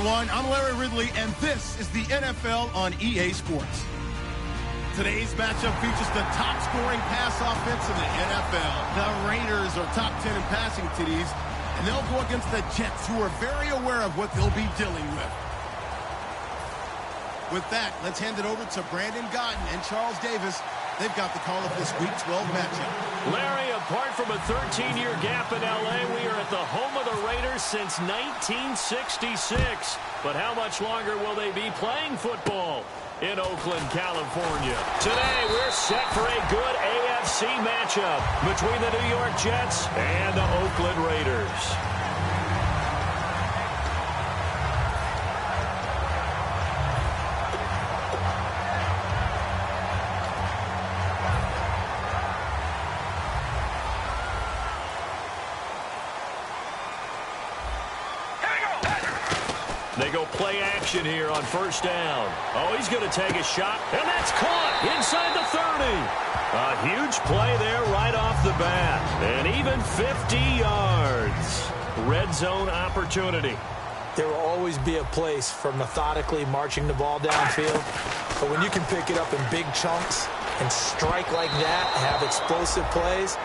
everyone. I'm Larry Ridley, and this is the NFL on EA Sports. Today's matchup features the top-scoring pass offense in the NFL. The Raiders are top 10 in passing TDs, and they'll go against the Jets, who are very aware of what they'll be dealing with. With that, let's hand it over to Brandon Gotton and Charles Davis. They've got the call of this Week 12 matchup. Larry, apart from a 13-year gap in L.A., we are at the home of the Raiders since 1966. But how much longer will they be playing football in Oakland, California? Today, we're set for a good AFC matchup between the New York Jets and the Oakland Raiders. They go play action here on first down. Oh, he's going to take a shot, and that's caught inside the 30. A huge play there right off the bat, and even 50 yards. Red zone opportunity. There will always be a place for methodically marching the ball downfield, but when you can pick it up in big chunks and strike like that, have explosive plays,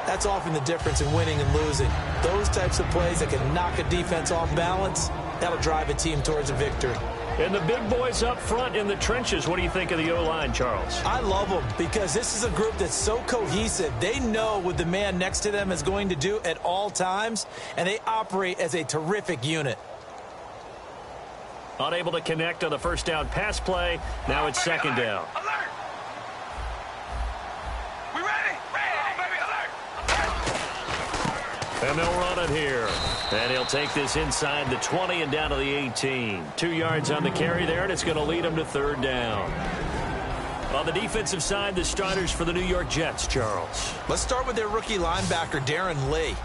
that's often the difference in winning and losing. Those types of plays that can knock a defense off balance, that'll drive a team towards a victory. And the big boys up front in the trenches, what do you think of the O-line, Charles? I love them because this is a group that's so cohesive. They know what the man next to them is going to do at all times, and they operate as a terrific unit. Unable to connect on the first down pass play. Now it's second down. Alert! We ready? Baby, alert! And they'll run it here. And he'll take this inside the 20 and down to the 18. 2 yards on the carry there, and it's going to lead him to third down. On the defensive side, the starters for the New York Jets, Charles. Let's start with their rookie linebacker, Darren Lee.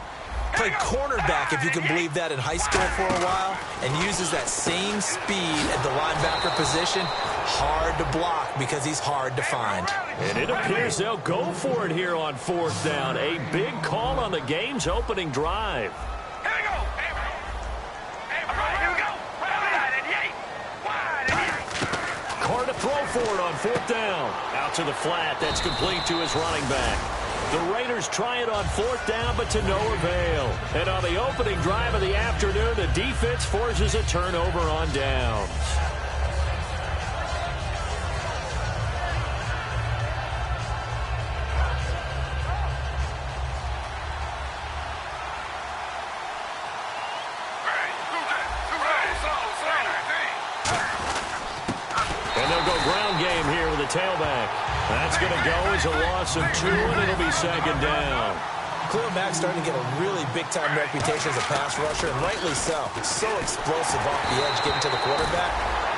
Played cornerback, if you can believe that, in high school for a while, and uses that same speed at the linebacker position. Hard to block because he's hard to find. And it appears they'll go for it here on fourth down. A big call on the game's opening drive. Here we go! All right, here we go! Wide and yay! Wide and yay! Carr to throw for it on fourth down. Out to the flat. That's complete to his running back. The Raiders try it on fourth down, but to no avail. And on the opening drive of the afternoon, the defense forces a turnover on downs. And they'll go ground game here with a tailback. That's going to go as a loss of 2, and it'll be second down. Khalil Mack's starting to get a really big-time reputation as a pass rusher, and rightly so. So explosive off the edge getting to the quarterback.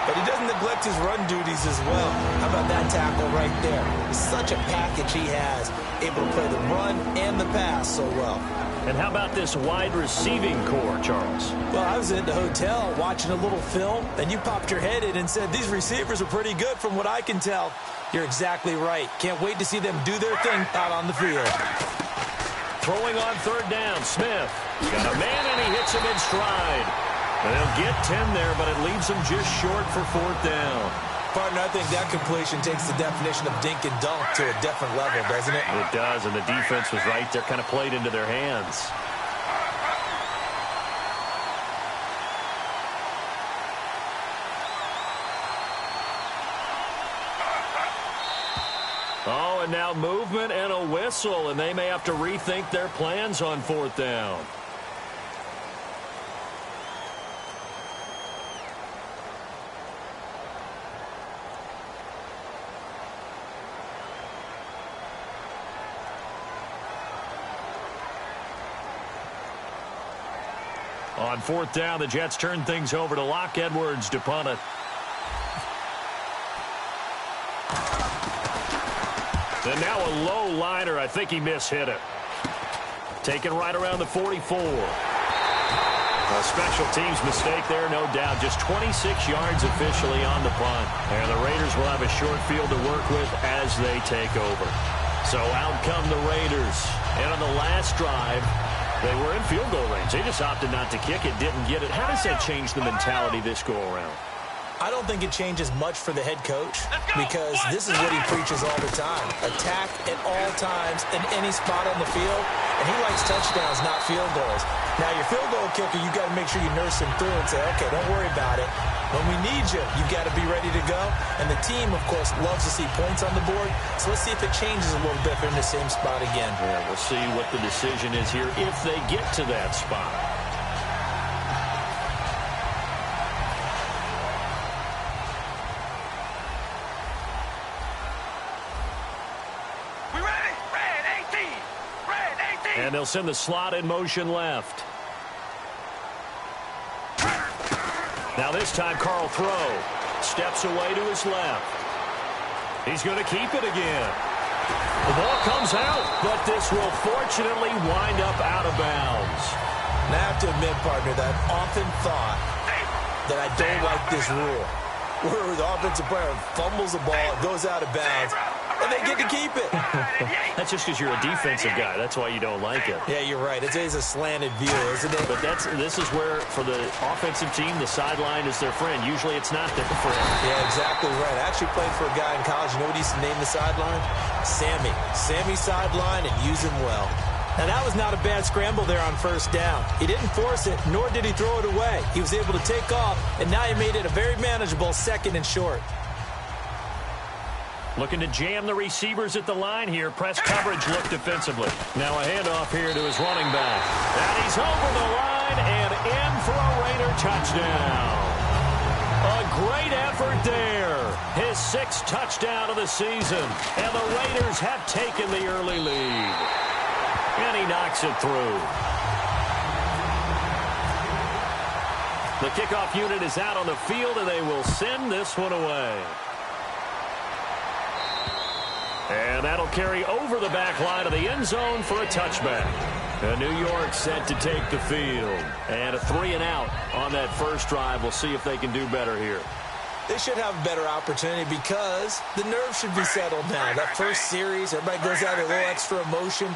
But he doesn't neglect his run duties as well. How about that tackle right there? Such a package he has, able to play the run and the pass so well. And how about this wide receiving core, Charles? Well, I was at the hotel watching a little film, and you popped your head in and said, these receivers are pretty good from what I can tell. You're exactly right. Can't wait to see them do their thing out on the field. Throwing on third down, Smith. Got a man, and he hits him in stride. And they'll get 10 there, but it leaves him just short for fourth down. Partner, I think that completion takes the definition of dink and dunk to a different level, doesn't it? It does, and the defense was right there, kind of played into their hands. Oh, and now movement and a whistle, and they may have to rethink their plans on fourth down. On fourth down, the Jets turn things over to Locke Edwards to punt it. And now a low liner. I think he mishit it. Taken right around the 44. A special teams mistake there, no doubt. Just 26 yards officially on the punt. And the Raiders will have a short field to work with as they take over. So out come the Raiders. And on the last drive, They were in field goal range. They just opted not to kick it, didn't get it. How does that change the mentality this go around? I don't think it changes much for the head coach because this is what he preaches all the time. Attack at all times in any spot on the field, and he likes touchdowns, not field goals. Now, your field goal kicker, you got to make sure you nurse him through and say, okay, don't worry about it. When we need you, you've got to be ready to go. And the team, of course, loves to see points on the board. So let's see if it changes a little bit if they're in the same spot again. Yeah, we'll see what the decision is here if they get to that spot. And they'll send the slot in motion left. Now this time, Carl throw. Steps away to his left. He's going to keep it again. The ball comes out, but this will fortunately wind up out of bounds. And I have to admit, partner, that I've often thought that I don't like this rule. Where the offensive player fumbles the ball, it goes out of bounds, and they get to keep it. That's just because you're a defensive guy. That's why you don't like it. Yeah, you're right. It's a slanted view, isn't it? But this is where, for the offensive team, the sideline is their friend. Usually it's not their friend. Yeah, exactly right. I actually played for a guy in college. You know what he used to name the sideline? Sammy. Sammy sideline, and use him well. Now, that was not a bad scramble there on first down. He didn't force it, nor did he throw it away. He was able to take off, and now he made it a very manageable 2nd and short. Looking to jam the receivers at the line here. Press coverage look defensively. Now a handoff here to his running back. And he's over the line and in for a Raider touchdown. A great effort there. His 6th touchdown of the season. And the Raiders have taken the early lead. And he knocks it through. The kickoff unit is out on the field, and they will send this one away. And that'll carry over the back line of the end zone for a touchback. And New York set to take the field. And a 3-and-out on that first drive. We'll see if they can do better here. They should have a better opportunity because the nerves should be settled now. That first series, everybody goes out with a little extra emotion.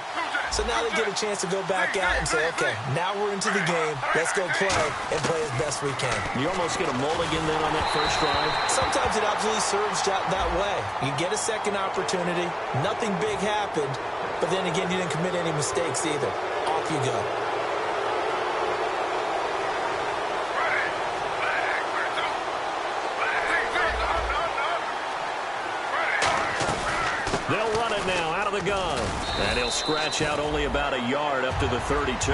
So now they get a chance to go back out and say, okay, now we're into the game. Let's go play and play as best we can. You almost get a mulligan then on that first drive? Sometimes it absolutely serves that way. You get a second opportunity. Nothing big happened. But then again, you didn't commit any mistakes either. Off you go. They'll run it now out of the gun. And he'll scratch out only about a yard up to the 32.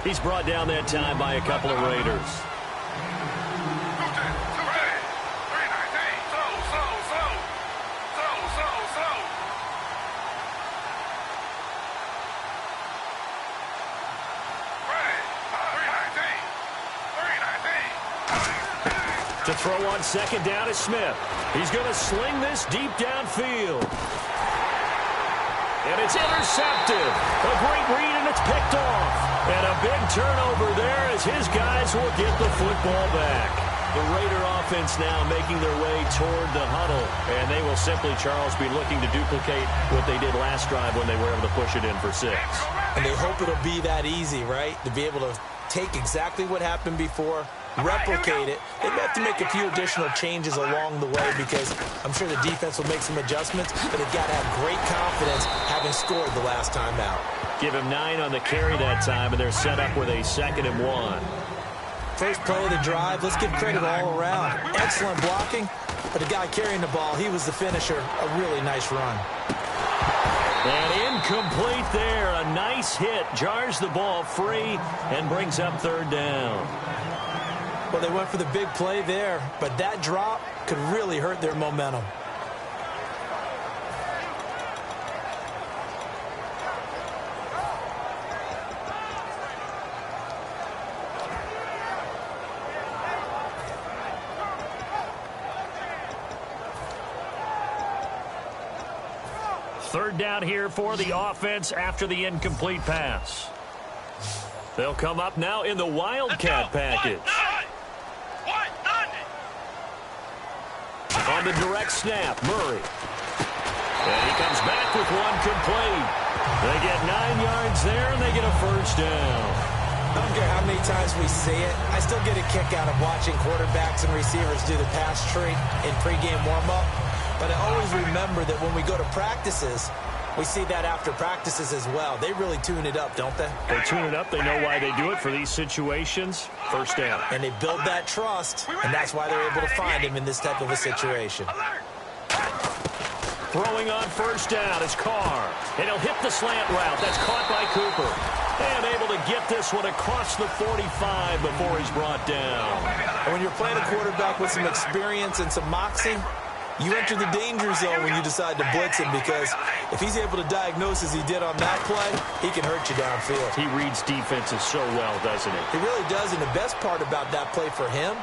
He's brought down that time by a couple of Raiders. To throw on 2nd down is Smith. He's going to sling this deep downfield. And it's intercepted. A great read, and it's picked off. And a big turnover there as his guys will get the football back. The Raider offense now making their way toward the huddle. And they will simply, Charles, be looking to duplicate what they did last drive when they were able to push it in for 6. And they hope it'll be that easy, right? To be able to take exactly what happened before, replicate it. They may have to make a few additional changes along the way because I'm sure the defense will make some adjustments, but they've got to have great confidence having scored the last time out. Give him 9 on the carry that time, and they're set up with a 2nd and 1. First play of the drive, let's give credit all around. Excellent blocking, but the guy carrying the ball, he was the finisher. A really nice run. And incomplete there. A nice hit. Jars the ball free and brings up 3rd down. Well, they went for the big play there, but that drop could really hurt their momentum. Third down here for the offense after the incomplete pass. They'll come up now in the Wildcat package. On the direct snap, Murray. And he comes back with one complete. They get 9 yards there, and they get a first down. I don't care how many times we see it. I still get a kick out of watching quarterbacks and receivers do the pass tree in pregame warm-up. But I always remember that when we go to practices, we see that after practices as well. They really tune it up, don't they? They tune it up. They know why they do it for these situations. First down. And they build that trust, and that's why they're able to find him in this type of a situation. Throwing on first down is Carr. And he'll hit the slant route. That's caught by Cooper. And able to get this one across the 45 before he's brought down. And when you're playing a quarterback with some experience and some moxie, you enter the danger zone when you decide to blitz him, because if he's able to diagnose as he did on that play, he can hurt you downfield. He reads defenses so well, doesn't he? He really does, and the best part about that play for him,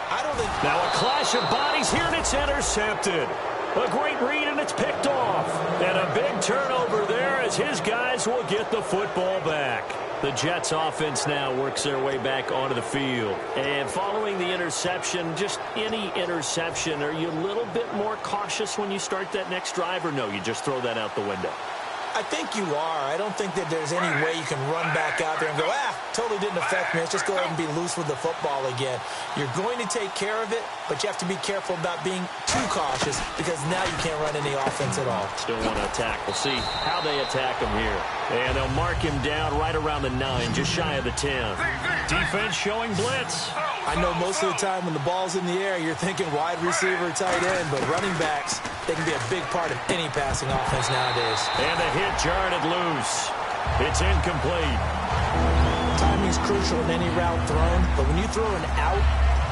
I don't think... Now a clash of bodies here, and it's intercepted. A great read, and it's picked off. And a big turnover there as his guys will get the football back. The Jets offense now works their way back onto the field. And following the interception, just any interception, are you a little bit more cautious when you start that next drive, or no, you just throw that out the window? I think you are. I don't think that there's any way you can run back out there and go, totally didn't affect me. Let's just go ahead and be loose with the football again. You're going to take care of it, but you have to be careful about being too cautious, because now you can't run any offense at all. Still want to attack. We'll see how they attack him here. And they'll mark him down right around the 9, just shy of the 10. Defense showing blitz. I know most of the time when the ball's in the air, you're thinking wide receiver, tight end, but running backs, they can be a big part of any passing offense nowadays. And the hit jarred it loose. It's incomplete. Timing's crucial in any route thrown, but when you throw an out,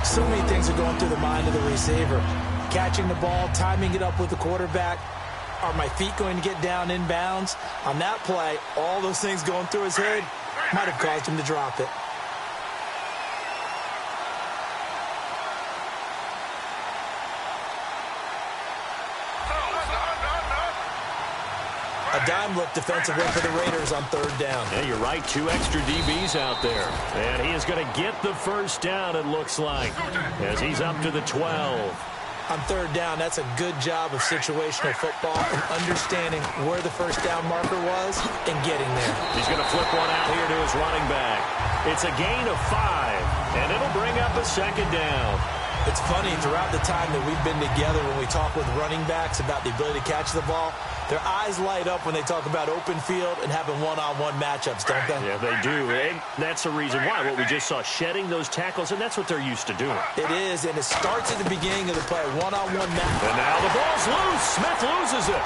so many things are going through the mind of the receiver. Catching the ball, timing it up with the quarterback. Are my feet going to get down in bounds? On that play, all those things going through his head might have caused him to drop it. A dime look defensively for the Raiders on third down. Yeah, you're right. 2 extra DBs out there. And he is going to get the first down, it looks like, as he's up to the 12. On third down, that's a good job of situational football and understanding where the first down marker was and getting there. He's going to flip one out here to his running back. It's a gain of 5, and it'll bring up a second down. It's funny, throughout the time that we've been together, when we talk with running backs about the ability to catch the ball, their eyes light up when they talk about open field and having one-on-one matchups, don't they? Yeah, they do. And that's the reason why. What we just saw, shedding those tackles, and that's what they're used to doing. It is, and it starts at the beginning of the play, one-on-one match. And now the ball's loose. Smith loses it.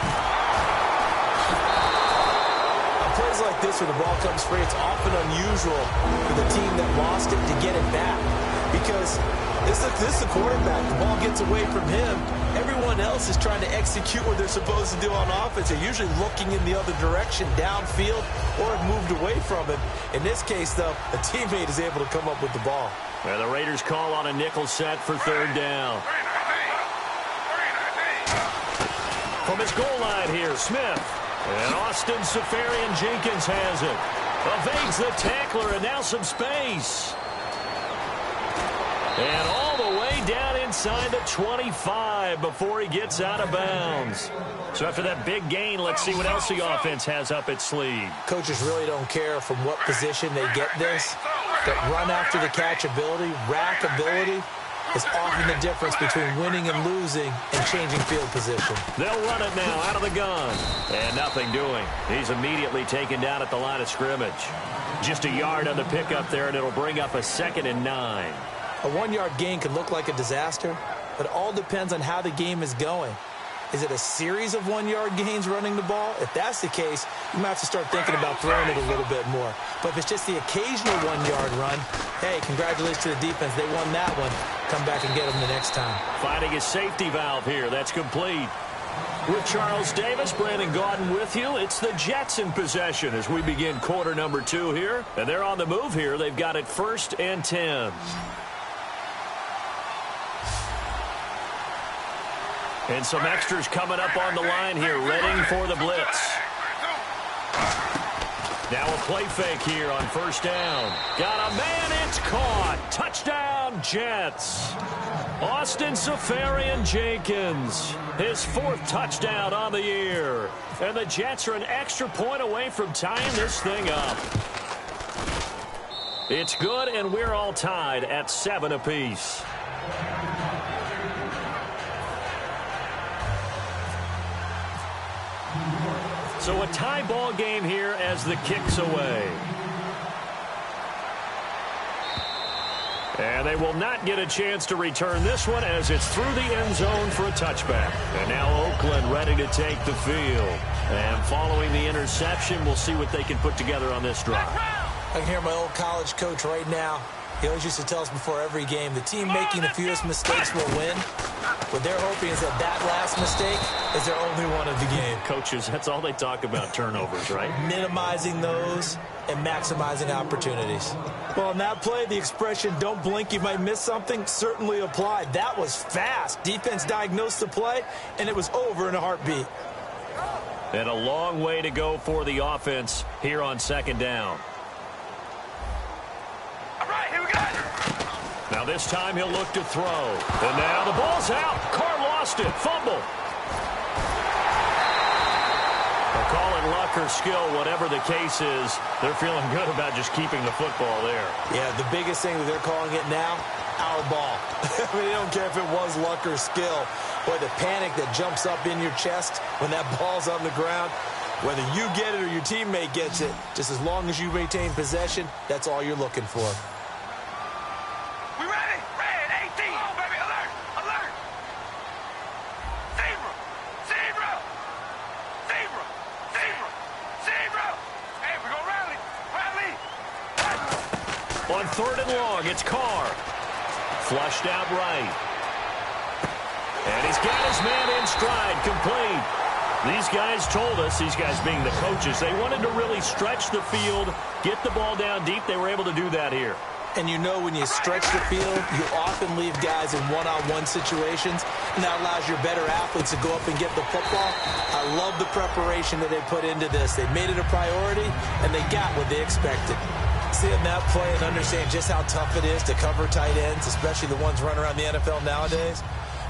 On plays like this where the ball comes free, it's often unusual for the team that lost it to get it back, because this is the quarterback. The ball gets away from him. Everyone else is trying to execute what they're supposed to do on offense. They're usually looking in the other direction, downfield, or have moved away from him. In this case, though, a teammate is able to come up with the ball. Well, the Raiders call on a nickel set for third down. From his goal line here, Smith. And Austin Safarian-Jenkins has it. Evades the tackler, and now some space. And all the way down inside the 25 before he gets out of bounds. So after that big gain, let's see what else the offense has up its sleeve. Coaches really don't care from what position they get this. But run after the catch ability, rack ability, is often the difference between winning and losing and changing field position. They'll run it now out of the gun. And nothing doing. He's immediately taken down at the line of scrimmage. Just a yard on the pickup there, and it'll bring up a 2nd and 9. A 1-yard gain could look like a disaster, but it all depends on how the game is going. Is it a series of 1-yard gains running the ball? If that's the case, you might have to start thinking about throwing it a little bit more. But if it's just the occasional 1-yard run, hey, congratulations to the defense. They won that one. Come back and get them the next time. Finding a safety valve here. That's complete. With Charles Davis, Brandon Gaudin with you. It's the Jets in possession as we begin quarter number 2 here. And they're on the move here. They've got it 1st and 10. And some extras coming up on the line here, readying for the blitz. Now a play fake here on first down. Got a man, it's caught. Touchdown, Jets. Austin Safarian-Jenkins, his 4th touchdown on the year. And the Jets are an extra point away from tying this thing up. It's good, and we're all tied at 7 apiece. So a tie ball game here as the kick's away. And they will not get a chance to return this one as it's through the end zone for a touchback. And now Oakland ready to take the field. And following the interception, we'll see what they can put together on this drive. I can hear my old college coach right now. He always used to tell us before every game, the team making the fewest mistakes will win. What they're hoping is that last mistake is their only one of the game. Coaches, that's all they talk about, turnovers, right? Minimizing those and maximizing opportunities. Well, in that play, the expression, don't blink, you might miss something, certainly applied. That was fast. Defense diagnosed the play, and it was over in a heartbeat. And a long way to go for the offense here on second down. All right, here we go. Now this time he'll look to throw. And now the ball's out. Carr lost it. Fumble. They'll call it luck or skill, whatever the case is. They're feeling good about just keeping the football there. Yeah, the biggest thing that they're calling it now, our ball. I mean, they don't care if it was luck or skill. Boy, the panic that jumps up in your chest when that ball's on the ground, whether you get it or your teammate gets it, just as long as you maintain possession, that's all you're looking for. We ready? Red 18. Oh, baby, alert, alert. Zebra, zebra, zebra, zebra, zebra. Hey, we're going to rally, rally. On 3rd and long, it's Carr. Flushed out right. And he's got his man in stride, complete. These guys told us, these guys being the coaches, they wanted to really stretch the field, get the ball down deep. They were able to do that here. And you know when you stretch the field, you often leave guys in one-on-one situations, and that allows your better athletes to go up and get the football. I love the preparation that they put into this. They made it a priority, and they got what they expected. Seeing that play and understand just how tough it is to cover tight ends, especially the ones running around the NFL nowadays,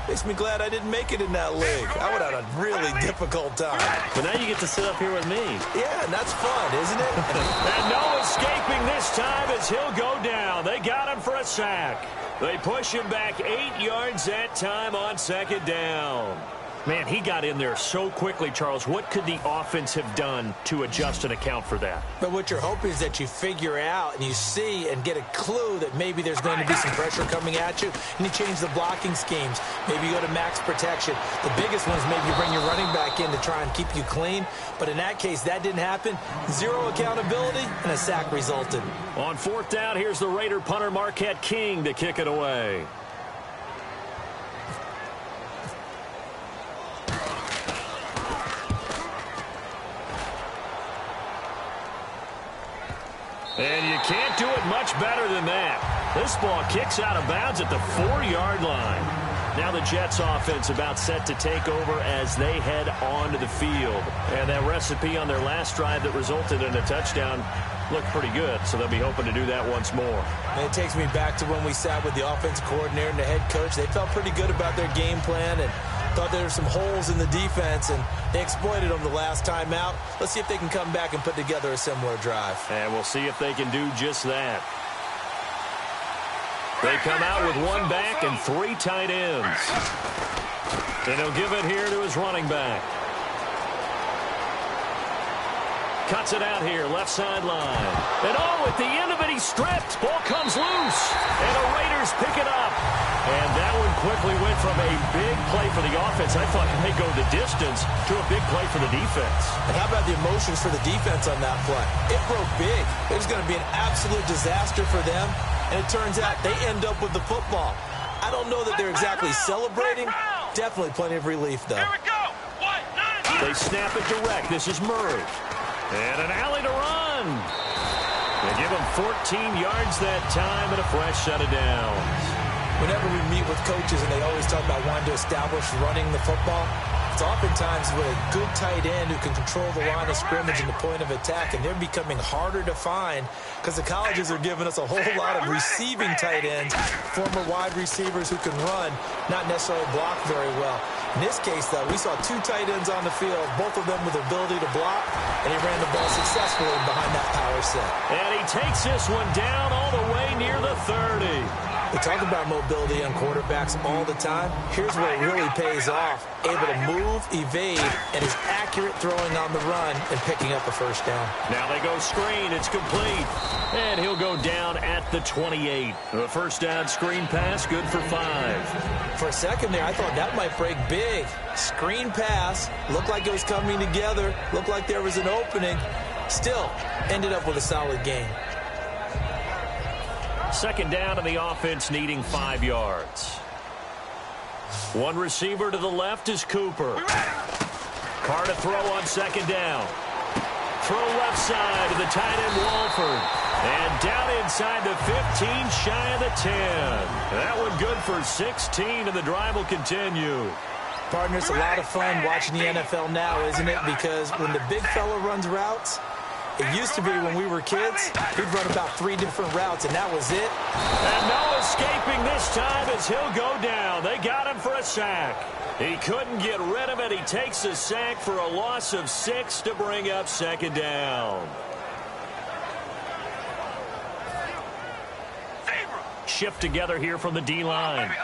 makes me glad I didn't make it in that league. I would have had a really difficult time. But now you get to sit up here with me. Yeah, and that's fun, isn't it? And no escaping this time as he'll go down. They got him for a sack. They push him back 8 yards that time on second down. Man, he got in there so quickly, Charles. What could the offense have done to adjust and account for that? But what you're hoping is that you figure out and you see and get a clue that maybe there's going to be some pressure coming at you, and you change the blocking schemes. Maybe you go to max protection. The biggest one is maybe you bring your running back in to try and keep you clean. But in that case, that didn't happen. Zero accountability, and a sack resulted. On 4th down, here's the Raider punter Marquette King to kick it away. And you can't do it much better than that. This ball kicks out of bounds at the 4-yard line. Now the Jets offense about set to take over as they head onto the field. And that recipe on their last drive that resulted in a touchdown looked pretty good, so they'll be hoping to do that once more. And it takes me back to when we sat with the offensive coordinator and the head coach. They felt pretty good about their game plan and thought there were some holes in the defense, and they exploited them the last time out. Let's see if they can come back and put together a similar drive. And we'll see if they can do just that. They come out with 1 back and 3 tight ends. And he'll give it here to his running back. Cuts it out here, left sideline. And oh, at the end of it, he stripped. Ball comes loose. And the Raiders pick it up. And that one quickly went from a big play for the offense. I thought it may go the distance to a big play for the defense. And how about the emotions for the defense on that play? It broke big. It was going to be an absolute disaster for them. And it turns out they end up with the football. I don't know that they're exactly celebrating. Definitely plenty of relief, though. Here we go. They snap it direct. This is Murray. And an alley to run. They give him 14 yards that time and a fresh set of downs. Whenever we meet with coaches and they always talk about wanting to establish running the football, It's oftentimes with a good tight end who can control the line of scrimmage and the point of attack, and they're becoming harder to find because the colleges are giving us a whole lot of receiving tight ends, former wide receivers who can run, not necessarily block very well. In this case, though, we saw two tight ends on the field, both of them with the ability to block, and he ran the ball successfully behind that power set. And he takes this one down all the way near the 30. We talk about mobility on quarterbacks all the time. Here's where it really pays off. Able to move, evade, and is accurate throwing on the run and picking up a first down. Now they go screen. It's complete. And he'll go down at the 28. The first down screen pass, good for 5. For a second there, I thought that might break big. Screen pass, looked like it was coming together, looked like there was an opening. Still, ended up with a solid gain. Second down, and the offense needing 5 yards. One receiver to the left is Cooper. Carr to throw on second down. Throw left side to the tight end Walford. And down inside the 15, shy of the 10. That one good for 16, and the drive will continue. Partner, it's a lot of fun watching the NFL now, isn't it? Because when the big fella runs routes, it used to be when we were kids, he'd run about 3 different routes, and that was it. And no escaping this time as he'll go down. They got him for a sack. He couldn't get rid of it. He takes a sack for a loss of 6 to bring up second down. Shift together here from the D-line.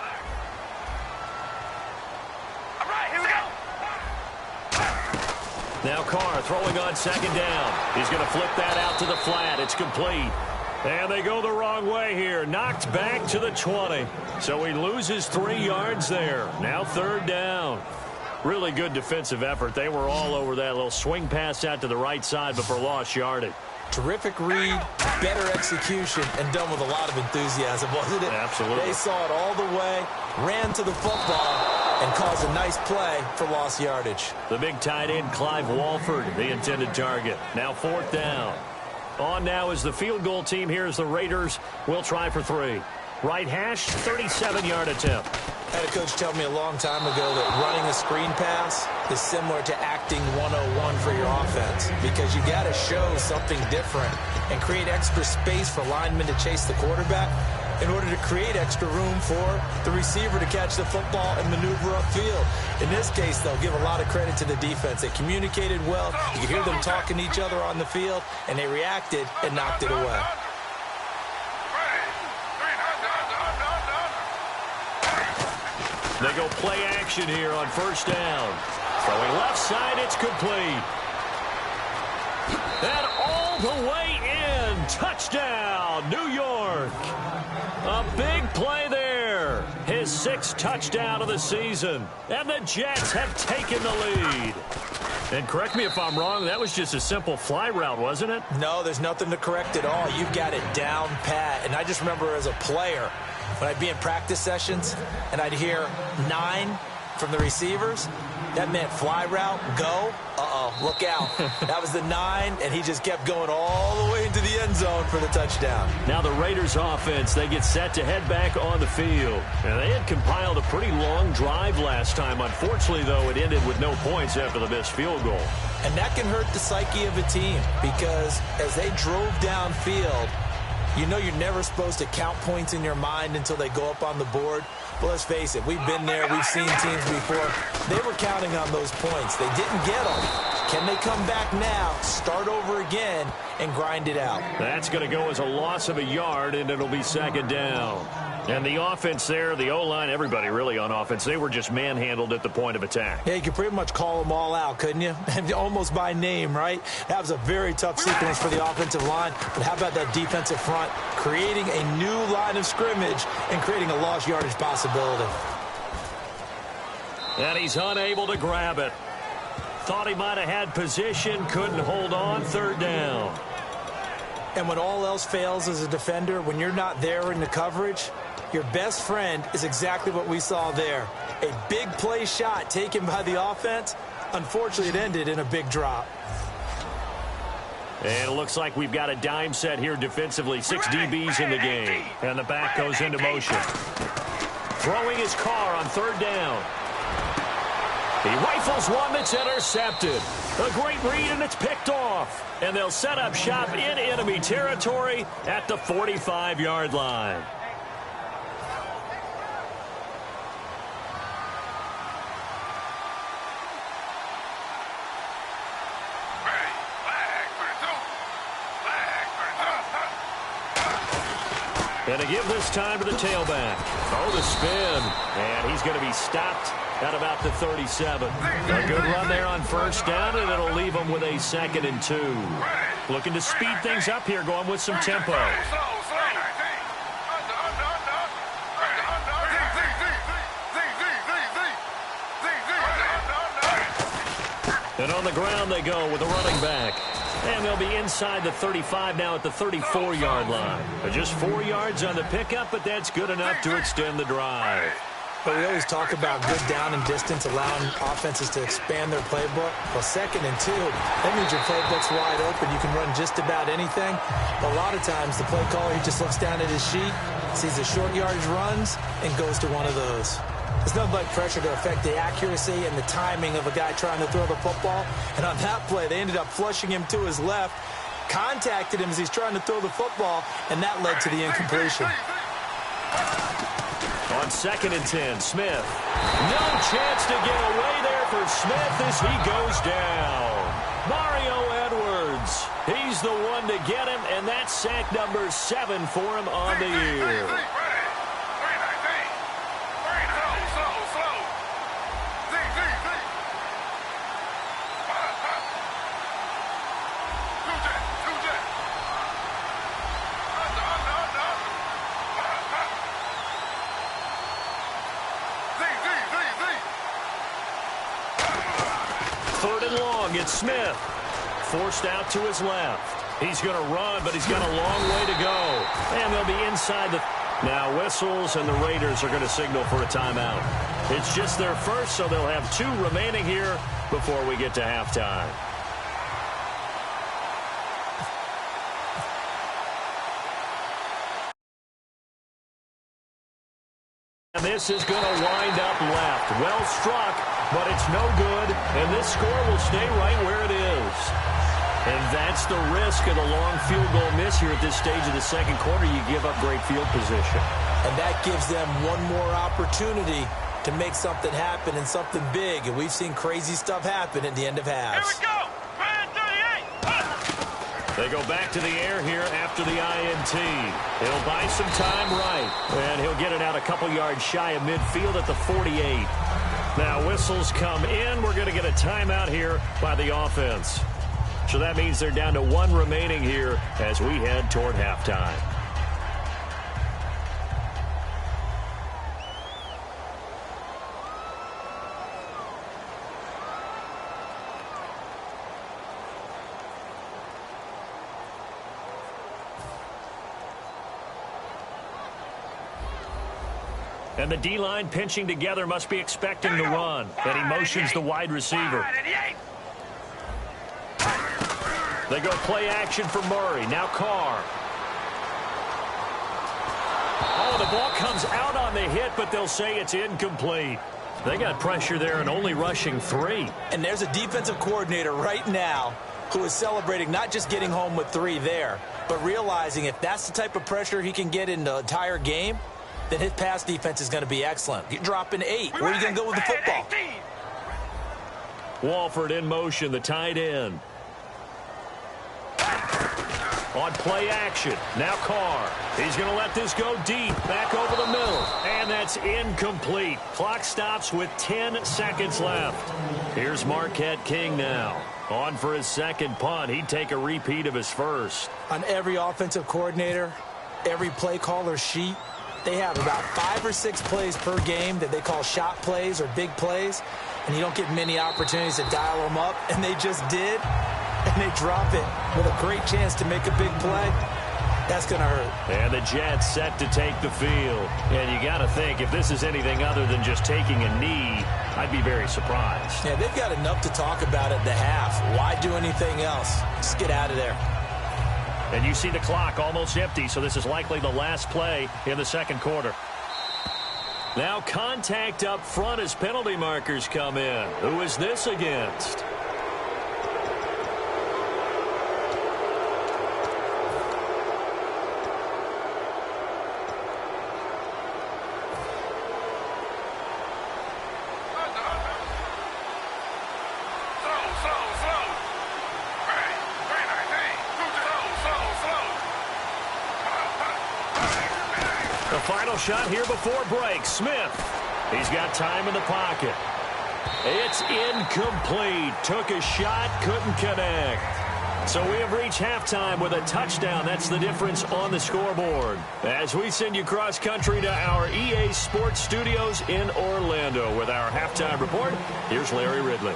Now Carr throwing on second down. He's going to flip that out to the flat. It's complete. And they go the wrong way here. Knocked back to the 20. So he loses 3 yards there. Now third down. Really good defensive effort. They were all over that little swing pass out to the right side, but for lost yardage. Terrific read, better execution, and done with a lot of enthusiasm, wasn't it? Absolutely. They saw it all the way, ran to the football, and caused a nice play for lost yardage. The big tight end, Clive Walford, the intended target. Now fourth down. On now is the field goal team. Here's the Raiders. We'll try for 3. Right hash, 37-yard attempt. I had a coach tell me a long time ago that running a screen pass is similar to acting 101 for your offense, because you got to show something different and create extra space for linemen to chase the quarterback in order to create extra room for the receiver to catch the football and maneuver upfield. In this case, they'll give a lot of credit to the defense. They communicated well. You could hear them talking to each other on the field, and they reacted and knocked it away. They go play action here on first down. Throwing left side, it's complete. And all the way in. Touchdown, New York. A big play there. His 6th touchdown of the season. And the Jets have taken the lead. And correct me if I'm wrong, that was just a simple fly route, wasn't it? No, there's nothing to correct at all. You've got it down pat. And I just remember as a player, when I'd be in practice sessions and I'd hear 9 from the receivers, that meant fly route, go, look out. That was the 9, and he just kept going all the way into the end zone for the touchdown. Now the Raiders offense, they get set to head back on the field. And they had compiled a pretty long drive last time. Unfortunately, though, it ended with no points after the missed field goal. And that can hurt the psyche of a team, because as they drove downfield, you know you're never supposed to count points in your mind until they go up on the board. But let's face it, we've been there. We've seen teams before. They were counting on those points. They didn't get them. Can they come back now, start over again, and grind it out? That's going to go as a loss of a yard, and it'll be second down. And the offense there, the O-line, everybody really on offense, they were just manhandled at the point of attack. Yeah, you could pretty much call them all out, couldn't you? Almost by name, right? That was a very tough sequence for the offensive line. But how about that defensive front creating a new line of scrimmage and creating a lost yardage possibility? And he's unable to grab it. Thought he might have had position, couldn't hold on, third down. And when all else fails as a defender, when you're not there in the coverage, your best friend is exactly what we saw there. A big play shot taken by the offense. Unfortunately, it ended in a big drop. And it looks like we've got a dime set here defensively. 6 DBs in the game. And the back goes into motion. Throwing his Carr on third down. He rifles one that's intercepted. A great read, and it's picked off. And they'll set up shop in enemy territory at the 45-yard line. And to give this time to the tailback. Oh, the spin. And he's going to be stopped at about the 37. A good run there on first down, and it'll leave him with a 2nd and 2. Looking to speed things up here, going with some tempo. And on the ground they go with a running back. And they'll be inside the 35 now at the 34-yard line. Just 4 yards on the pickup, but that's good enough to extend the drive. But we always talk about good down and distance, allowing offenses to expand their playbook. Well, 2nd and 2, that means your playbook's wide open. You can run just about anything. But a lot of times, the play caller, he just looks down at his sheet, sees the short yardage runs, and goes to one of those. There's nothing but pressure to affect the accuracy and the timing of a guy trying to throw the football. And on that play, they ended up flushing him to his left, contacted him as he's trying to throw the football, and that led to the incompletion. On 2nd and 10, Smith. No chance to get away there for Smith as he goes down. Mario Edwards. He's the one to get him, and that's sack number 7 for him on the year. It's Smith, forced out to his left. He's going to run, but he's got a long way to go. And they'll be inside the... Now whistles, and the Raiders are going to signal for a timeout. It's just their first, so they'll have 2 remaining here before we get to halftime. And this is going to wind up left. Well struck, but it's no good, and this score will stay right where it is. And that's the risk of the long field goal miss here at this stage of the second quarter. You give up great field position. And that gives them one more opportunity to make something happen and something big. And we've seen crazy stuff happen at the end of halves. Here we go! They go back to the air here after the INT. He'll buy some time right, and he'll get it out a couple yards shy of midfield at the 48. Now whistles come in. We're going to get a timeout here by the offense. So that means they're down to 1 remaining here as we head toward halftime. And the D-line pinching together must be expecting the run. And he motions the wide receiver. They go play action for Murray. Now Carr. Oh, the ball comes out on the hit, but they'll say it's incomplete. They got pressure there and only rushing 3. And there's a defensive coordinator right now who is celebrating not just getting home with 3 there, but realizing if that's the type of pressure he can get in the entire game, then his pass defense is going to be excellent. You're dropping 8. Where are you going to go with the football? Walford in motion, the tight end. On play action. Now Carr. He's going to let this go deep. Back over the middle. And that's incomplete. Clock stops with 10 seconds left. Here's Marquette King now. On for his second punt. He'd take a repeat of his first. On every offensive coordinator, every play caller sheet, they have about 5 or 6 plays per game that they call shot plays or big plays, and you don't get many opportunities to dial them up, and they just did, and they drop it with a great chance to make a big play. That's going to hurt. And the Jets set to take the field. And you got to think, if this is anything other than just taking a knee, I'd be very surprised. Yeah, they've got enough to talk about at the half. Why do anything else? Just get out of there. And you see the clock almost empty, so this is likely the last play in the second quarter. Now contact up front as penalty markers come in. Who is this against? The final shot here before break. Smith. He's got time in the pocket. It's incomplete. Took a shot, couldn't connect. So we have reached halftime with a touchdown. That's the difference on the scoreboard. As we send you cross-country to our EA Sports Studios in Orlando with our halftime report, here's Larry Ridley.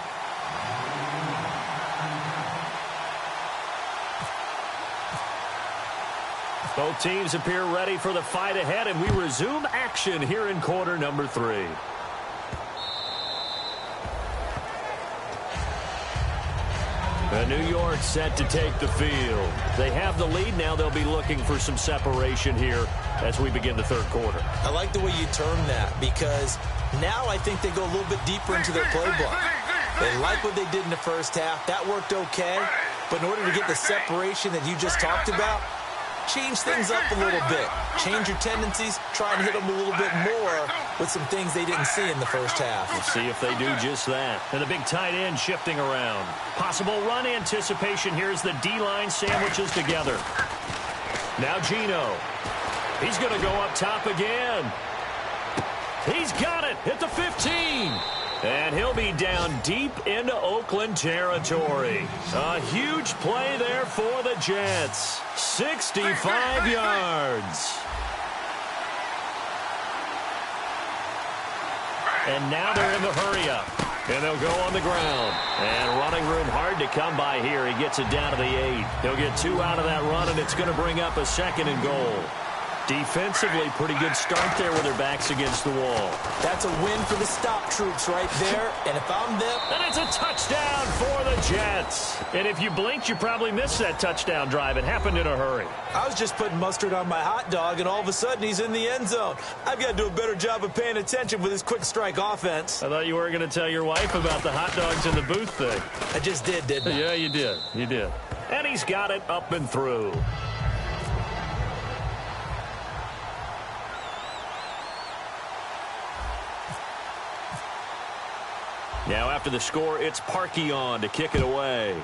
Both teams appear ready for the fight ahead, and we resume action here in quarter number 3. New York set to take the field. They have the lead. Now they'll be looking for some separation here as we begin the third quarter. I like the way you term that, because now I think they go a little bit deeper into their playbook. They like what they did in the first half. That worked okay. But in order to get the separation that you just talked about, change things up a little bit. Change your tendencies. Try and hit them a little bit more with some things they didn't see in the first half. We'll see if they do just that. And the big tight end shifting around. Possible run anticipation. Here's the D-line sandwiches together. Now Geno. He's going to go up top again. He's got it at the 15. And he'll be down deep into Oakland territory. A huge play there for the Jets. 65 yards. And now they're in the hurry-up. And they'll go on the ground. And running room hard to come by here. He gets it down to the 8. He'll get 2 out of that run, and it's going to bring up a 2nd and goal. Defensively, pretty good start there with their backs against the wall. That's a win for the stop troops right there. And if I'm them... And it's a touchdown for the Jets. And if you blinked, you probably missed that touchdown drive. It happened in a hurry. I was just putting mustard on my hot dog, and all of a sudden he's in the end zone. I've got to do a better job of paying attention with this quick strike offense. I thought you were going to tell your wife about the hot dogs in the booth thing. I just did, didn't I? Yeah, you did. You did. And he's got it up and through. Now after the score, it's Parkey on to kick it away.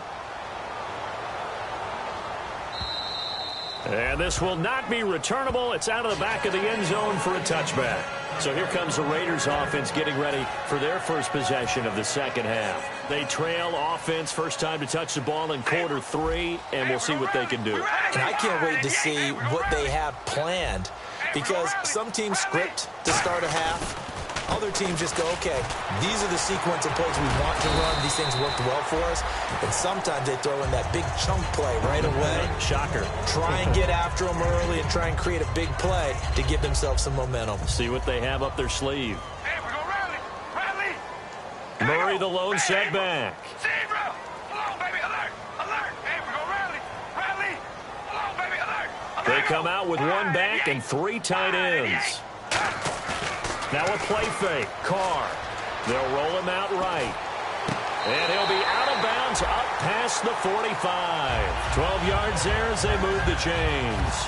And this will not be returnable. It's out of the back of the end zone for a touchback. So here comes the Raiders offense getting ready for their first possession of the second half. They trail offense, first time to touch the ball in quarter 3, and we'll see what they can do. And I can't wait to see what they have planned, because some teams script to start a half. Other teams just go, okay, these are the sequence of plays we want to run. These things worked well for us. And sometimes they throw in that big chunk play right away. Shocker. Try and get after them early and try and create a big play to give themselves some momentum. See what they have up their sleeve. Hey, we're going to rally. Murray, the lone setback. Zebra. Along, baby. Alert. Alert. Hey, we're going to rally. Along, baby. Alert. They come out with 1 back and 3 tight ends. Now a play fake. Carr. They'll roll him out right. And he'll be out of bounds up past the 45. 12 yards there as they move the chains.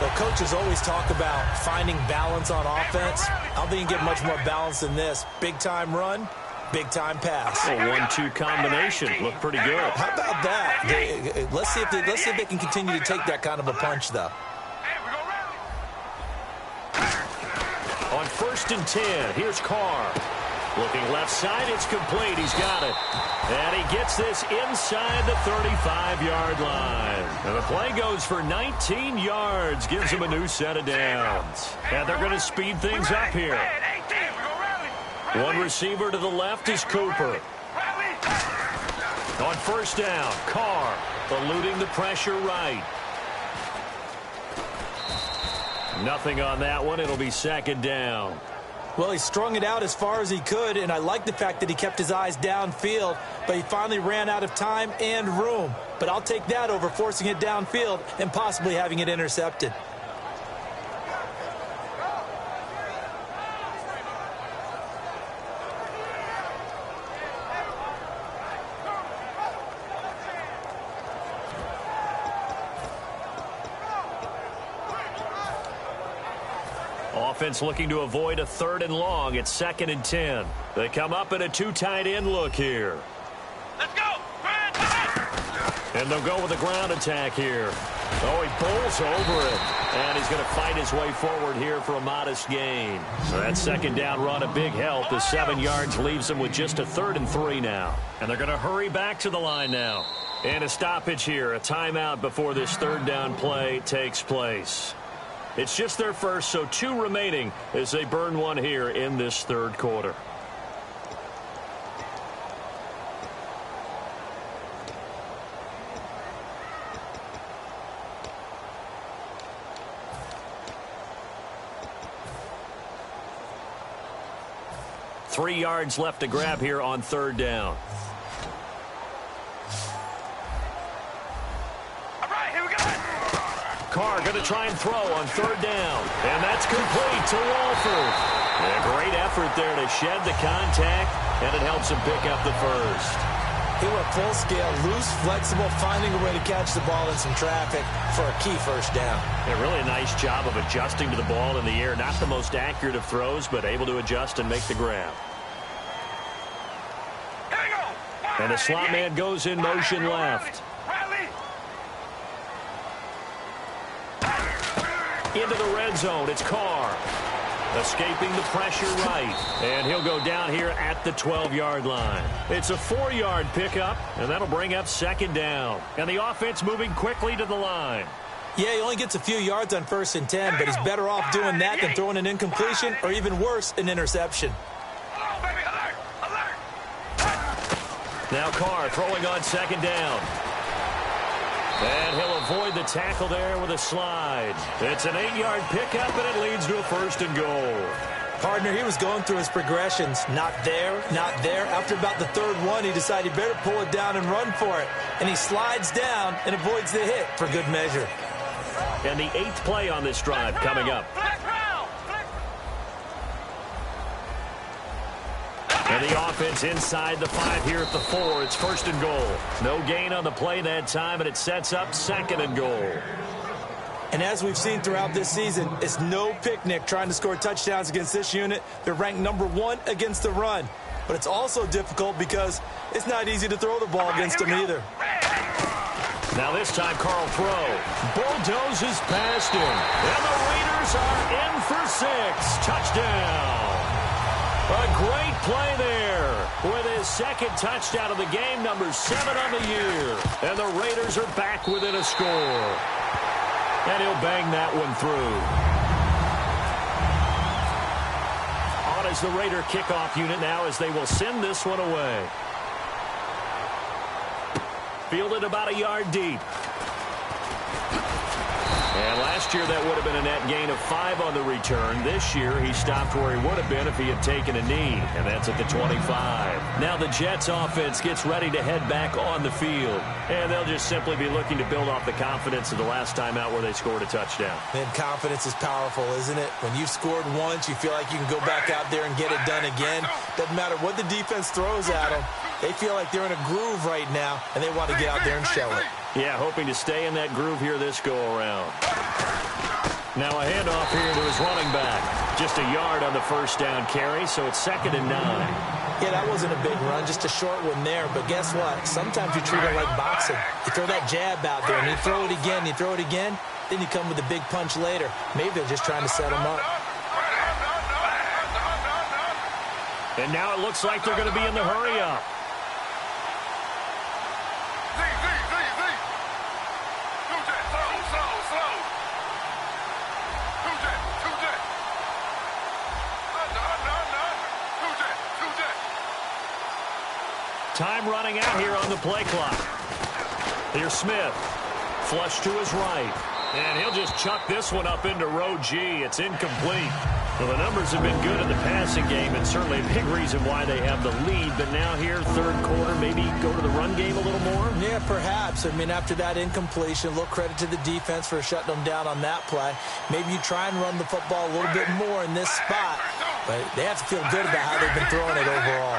Well, coaches always talk about finding balance on offense. I don't think you can get much more balance than this. Big-time run, big-time pass. A 1-2 combination. Looked pretty good. How about that? Let's see if they can continue to take that kind of a punch, though. On 1st and 10, here's Carr. Looking left side, it's complete. He's got it. And he gets this inside the 35-yard line. And the play goes for 19 yards. Gives him a new set of downs. And they're going to speed things up here. One receiver to the left is Cooper. On 1st down, Carr eluding the pressure right. Nothing on that one. It'll be 2nd down. Well, he strung it out as far as he could, and I like the fact that he kept his eyes downfield, but he finally ran out of time and room. But I'll take that over forcing it downfield and possibly having it intercepted. offense looking to avoid a 3rd and long. It's 2nd and 10. They come up in a 2 tight end look here. Let's go! And they'll go with a ground attack here. Oh, he bowls over it. And he's going to fight his way forward here for a modest gain. So that 2nd down run, a big help. The 7 yards leaves him with just a 3rd and 3 now. And they're going to hurry back to the line now. And a stoppage here, a timeout before this 3rd down play takes place. It's just their first, so 2 remaining as they burn one here in this 3rd quarter. Three yards left to grab here on 3rd down. All right, here we go. Carr going to try and throw on 3rd down. And that's complete to Walford. And a great effort there to shed the contact, and it helps him pick up the first. He went full scale, loose, flexible, finding a way to catch the ball in some traffic for a key first down. Yeah, really a nice job of adjusting to the ball in the air. Not the most accurate of throws, but able to adjust and make the grab. Here we go. And the slot man goes in motion left. Rally. Into the red zone, it's Carr. Escaping the pressure right. And he'll go down here at the 12-yard line. It's a 4-yard pickup, and that'll bring up 2nd down. And the offense moving quickly to the line. Yeah, he only gets a few yards on 1st and 10, but he's better off doing that than throwing an incompletion or even worse, an interception. Hello, baby. Alert. Now Carr throwing on 2nd down. And he'll avoid the tackle there with a slide. It's an 8-yard pickup, and it leads to a 1st and goal. Partner, he was going through his progressions. Not there, not there. After about the 3rd one, he decided he better pull it down and run for it. And he slides down and avoids the hit for good measure. And the 8th play on this drive coming up. And the offense inside the 5 here at the 4. It's 1st and goal. No gain on the play that time, and it sets up 2nd and goal. And as we've seen throughout this season, it's no picnic trying to score touchdowns against this unit. They're ranked number 1 against the run. But it's also difficult because it's not easy to throw the ball against them either. Now this time Carl throw. Bulldozes past him. And the Raiders are in for 6. Touchdown. A great play there with his 2nd touchdown of the game, number 7 on the year. And the Raiders are back within a score. And he'll bang that one through. On is the Raider kickoff unit now as they will send this one away. Fielded about a yard deep. And last year that would have been a net gain of 5 on the return. This year he stopped where he would have been if he had taken a knee, and that's at the 25. Now the Jets offense gets ready to head back on the field, and they'll just simply be looking to build off the confidence of the last time out where they scored a touchdown. And confidence is powerful, isn't it? When you've scored once, you feel like you can go back out there and get it done again. Doesn't matter what the defense throws at them. They feel like they're in a groove right now, and they want to get out there and show it. Yeah, hoping to stay in that groove here this go-around. Now a handoff here to his running back. Just a yard on the 1st down carry, so it's 2nd and 9. Yeah, that wasn't a big run, just a short one there. But guess what? Sometimes you treat it like boxing. You throw that jab out there, and you throw it again, you throw it again, then you come with a big punch later. Maybe they're just trying to set him up. And now it looks like they're going to be in the hurry-up. Time running out here on the play clock. Here's Smith. Flush to his right. And he'll just chuck this one up into row G. It's incomplete. Well, the numbers have been good in the passing game, and certainly a big reason why they have the lead. But now here, 3rd quarter, maybe go to the run game a little more? Yeah, perhaps. I mean, after that incompletion, a little credit to the defense for shutting them down on that play. Maybe you try and run the football a little bit more in this spot. But they have to feel good about how they've been throwing it overall.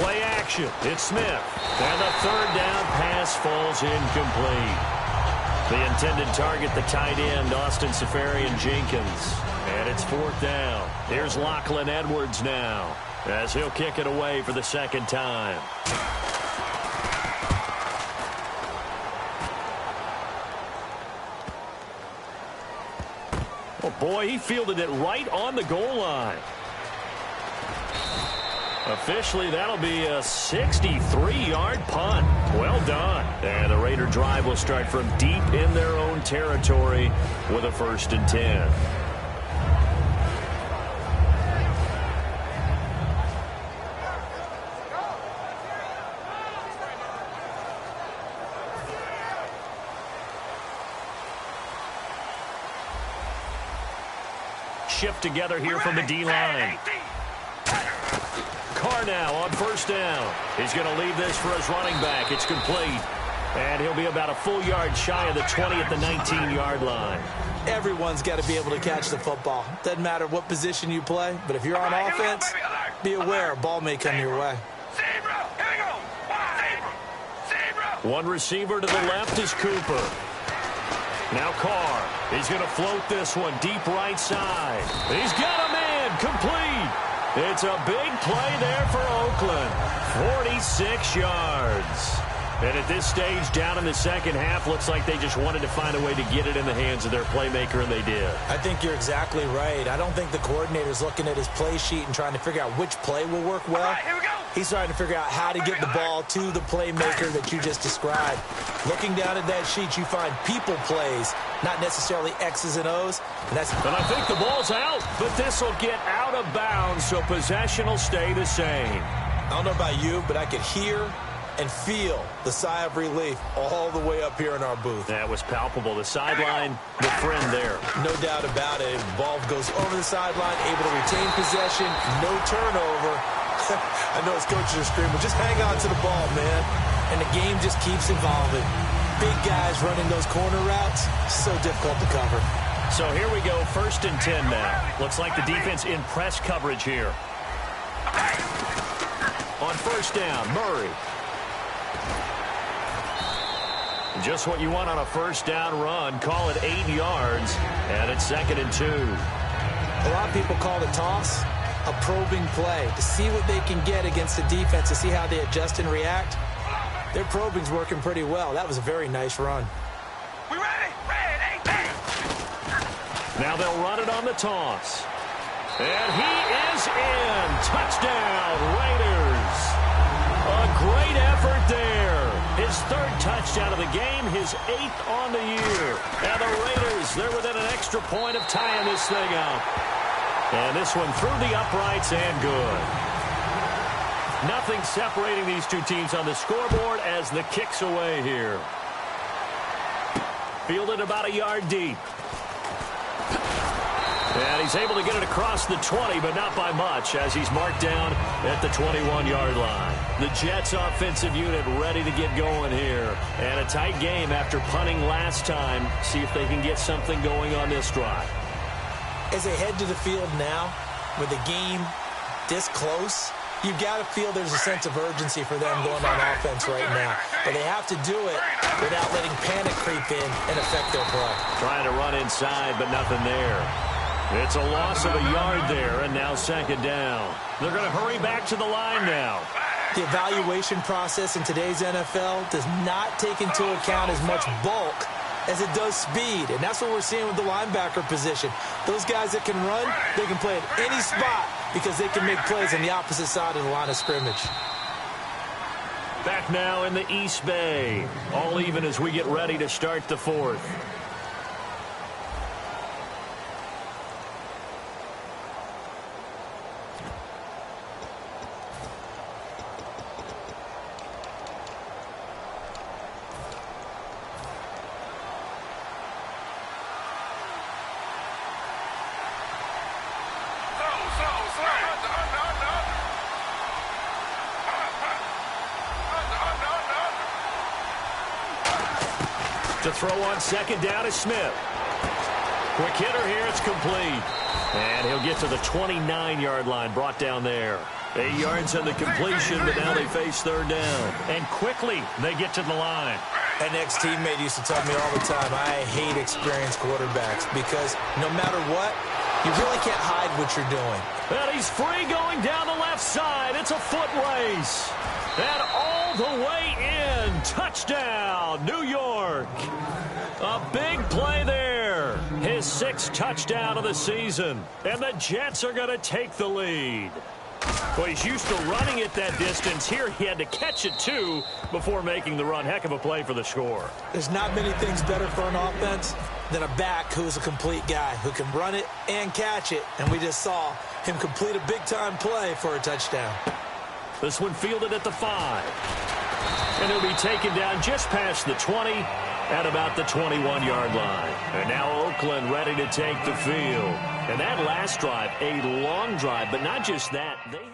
Play action. It's Smith. And the third down pass falls incomplete. The intended target, the tight end, Austin Seferian-Jenkins. And it's fourth down. Here's Lachlan Edwards now, as he'll kick it away for the second time. Oh, boy, he fielded it right on the goal line. Officially, that'll be a 63-yard punt. Well done. And the Raider drive will start from deep in their own territory with a 1st and 10. Shift together here from the D-line. Carr now on 1st down. He's going to leave this for his running back. It's complete. And he'll be about a full yard shy of the 20 at the 19-yard line. Everyone's got to be able to catch the football. Doesn't matter what position you play, but if you're on offense, be aware a ball may come your way. One receiver to the left is Cooper. Now Carr. He's going to float this one deep right side. He's got a man. Complete. It's a big play there for Oakland. 46 yards. And at this stage, down in the second half, looks like they just wanted to find a way to get it in the hands of their playmaker, and they did. I think you're exactly right. I don't think the coordinator's looking at his play sheet and trying to figure out which play will work well. All right, here we go. He's trying to figure out how to get the ball to the playmaker that you just described. Looking down at that sheet, you find people plays, not necessarily X's and O's. And I think the ball's out, but this will get out of bounds, so possession will stay the same. I don't know about you, but I could hear and feel the sigh of relief all the way up here in our booth. That was palpable. The sideline, the friend there. No doubt about it. Ball goes over the sideline, able to retain possession, no turnover. I know his coaches are screaming, just hang on to the ball, man. And the game just keeps evolving. Big guys running those corner routes, so difficult to cover. So here we go, 1st and 10 now. Looks like the defense in press coverage here. On 1st down, Murray. Just what you want on a 1st down run. Call it 8 yards, and it's 2nd and 2. A lot of people call the toss a probing play to see what they can get against the defense, to see how they adjust and react. Their probing's working pretty well. That was a very nice run. We ready? Ready. Now they'll run it on the toss. And he is in. Touchdown, Raiders. A great effort there. His 3rd touchdown of the game, his 8th on the year. And the Raiders, they're within an extra point of tying this thing up. And this one through the uprights and good. Nothing separating these two teams on the scoreboard as the kick's away here. Fielded about a yard deep. And he's able to get it across the 20, but not by much, as he's marked down at the 21-yard line. The Jets offensive unit ready to get going here. And a tight game after punting last time. See if they can get something going on this drive. As they head to the field now, with the game this close, you've got to feel there's a sense of urgency for them going on offense right now. But they have to do it without letting panic creep in and affect their play. Trying to run inside, but nothing there. It's a loss of a yard there, and now 2nd down. They're going to hurry back to the line now. The evaluation process in today's NFL does not take into account as much bulk as it does speed, and that's what we're seeing with the linebacker position. Those guys that can run, they can play at any spot because they can make plays on the opposite side of the line of scrimmage. Back now in the East Bay. All even as we get ready to start the 4th. To throw on 2nd down is Smith. Quick hitter here, it's complete. And he'll get to the 29-yard line, brought down there. 8 yards on the completion, but now they face third down. And quickly, they get to the line. An ex-teammate used to tell me all the time, I hate experienced quarterbacks because no matter what, you really can't hide what you're doing. And he's free going down the left side. It's a foot race. And all the way in. Touchdown, New York. A big play there. His 6th touchdown of the season. And the Jets are going to take the lead. Well, he's used to running it that distance. Here he had to catch it, too, before making the run. Heck of a play for the score. There's not many things better for an offense than a back who's a complete guy who can run it and catch it. And we just saw him complete a big-time play for a touchdown. This one fielded at the 5. And he'll be taken down just past the 20 at about the 21-yard line. And now Oakland ready to take the field. And that last drive, a long drive, but not just that. They had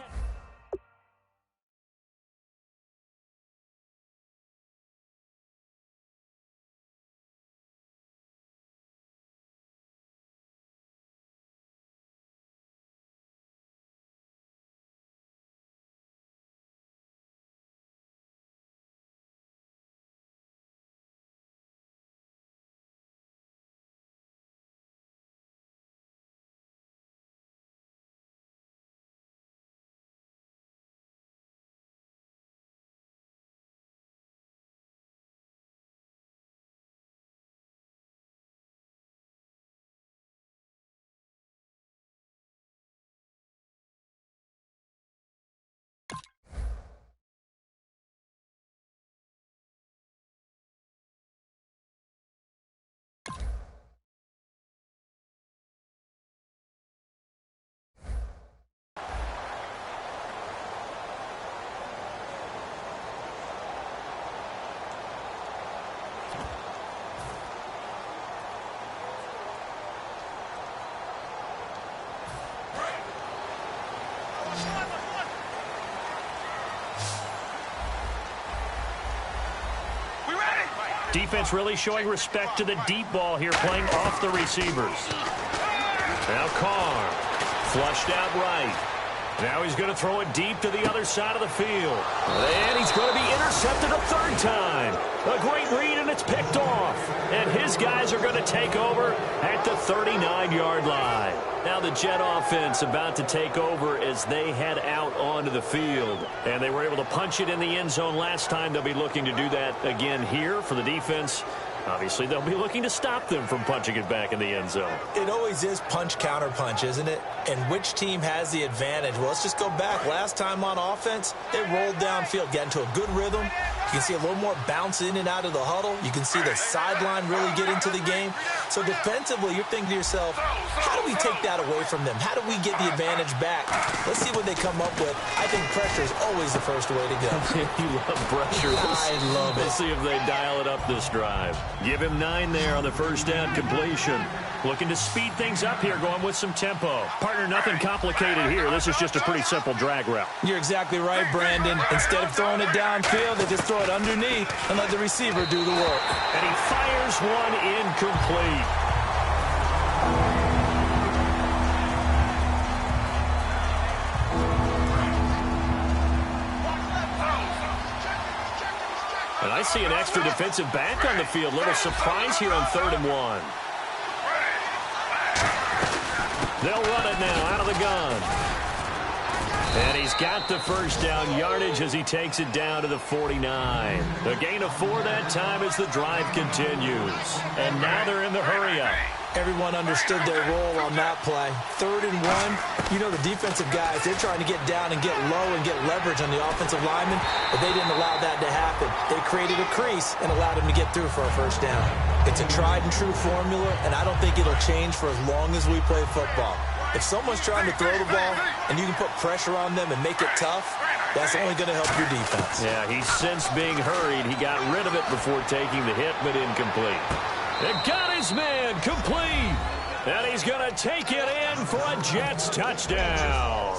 defense really showing respect to the deep ball here, playing off the receivers. Now Carr, flushed out right. Now he's going to throw it deep to the other side of the field. And he's going to be intercepted a third time. A great read, and it's picked off. And his guys are going to take over at the 39-yard line. Now the Jet offense about to take over as they head out onto the field. And they were able to punch it in the end zone last time. They'll be looking to do that again here for the defense. Obviously, they'll be looking to stop them from punching it back in the end zone. It always is punch-counter-punch, isn't it? And which team has the advantage? Well, let's just go back. Last time on offense, they rolled downfield, got into a good rhythm. You can see a little more bounce in and out of the huddle. You can see the sideline really get into the game. So defensively, you're thinking to yourself, how do we take that away from them? How do we get the advantage back? Let's see what they come up with. I think pressure is always the first way to go. You love pressure. I love it. We'll see if they dial it up this drive. Give him 9 there on the first down completion. Looking to speed things up here, going with some tempo. Partner, nothing complicated here. This is just a pretty simple drag route. You're exactly right, Brandon. Instead of throwing it downfield, they just throw it underneath and let the receiver do the work. And he fires one incomplete. And I see an extra defensive back on the field. Little surprise here on 3rd and 1. They'll run it now out of the gun. And he's got the first down yardage as he takes it down to the 49. A gain of 4 that time as the drive continues. And now they're in the hurry-up. Everyone understood their role on that play. 3rd and 1, you know the defensive guys, they're trying to get down and get low and get leverage on the offensive lineman, but they didn't allow that to happen. They created a crease and allowed him to get through for a first down. It's a tried-and-true formula, and I don't think it'll change for as long as we play football. If someone's trying to throw the ball and you can put pressure on them and make it tough, that's only going to help your defense. Yeah, he's since being hurried. He got rid of it before taking the hit, but incomplete. It got his man complete. And he's going to take it in for a Jets touchdown.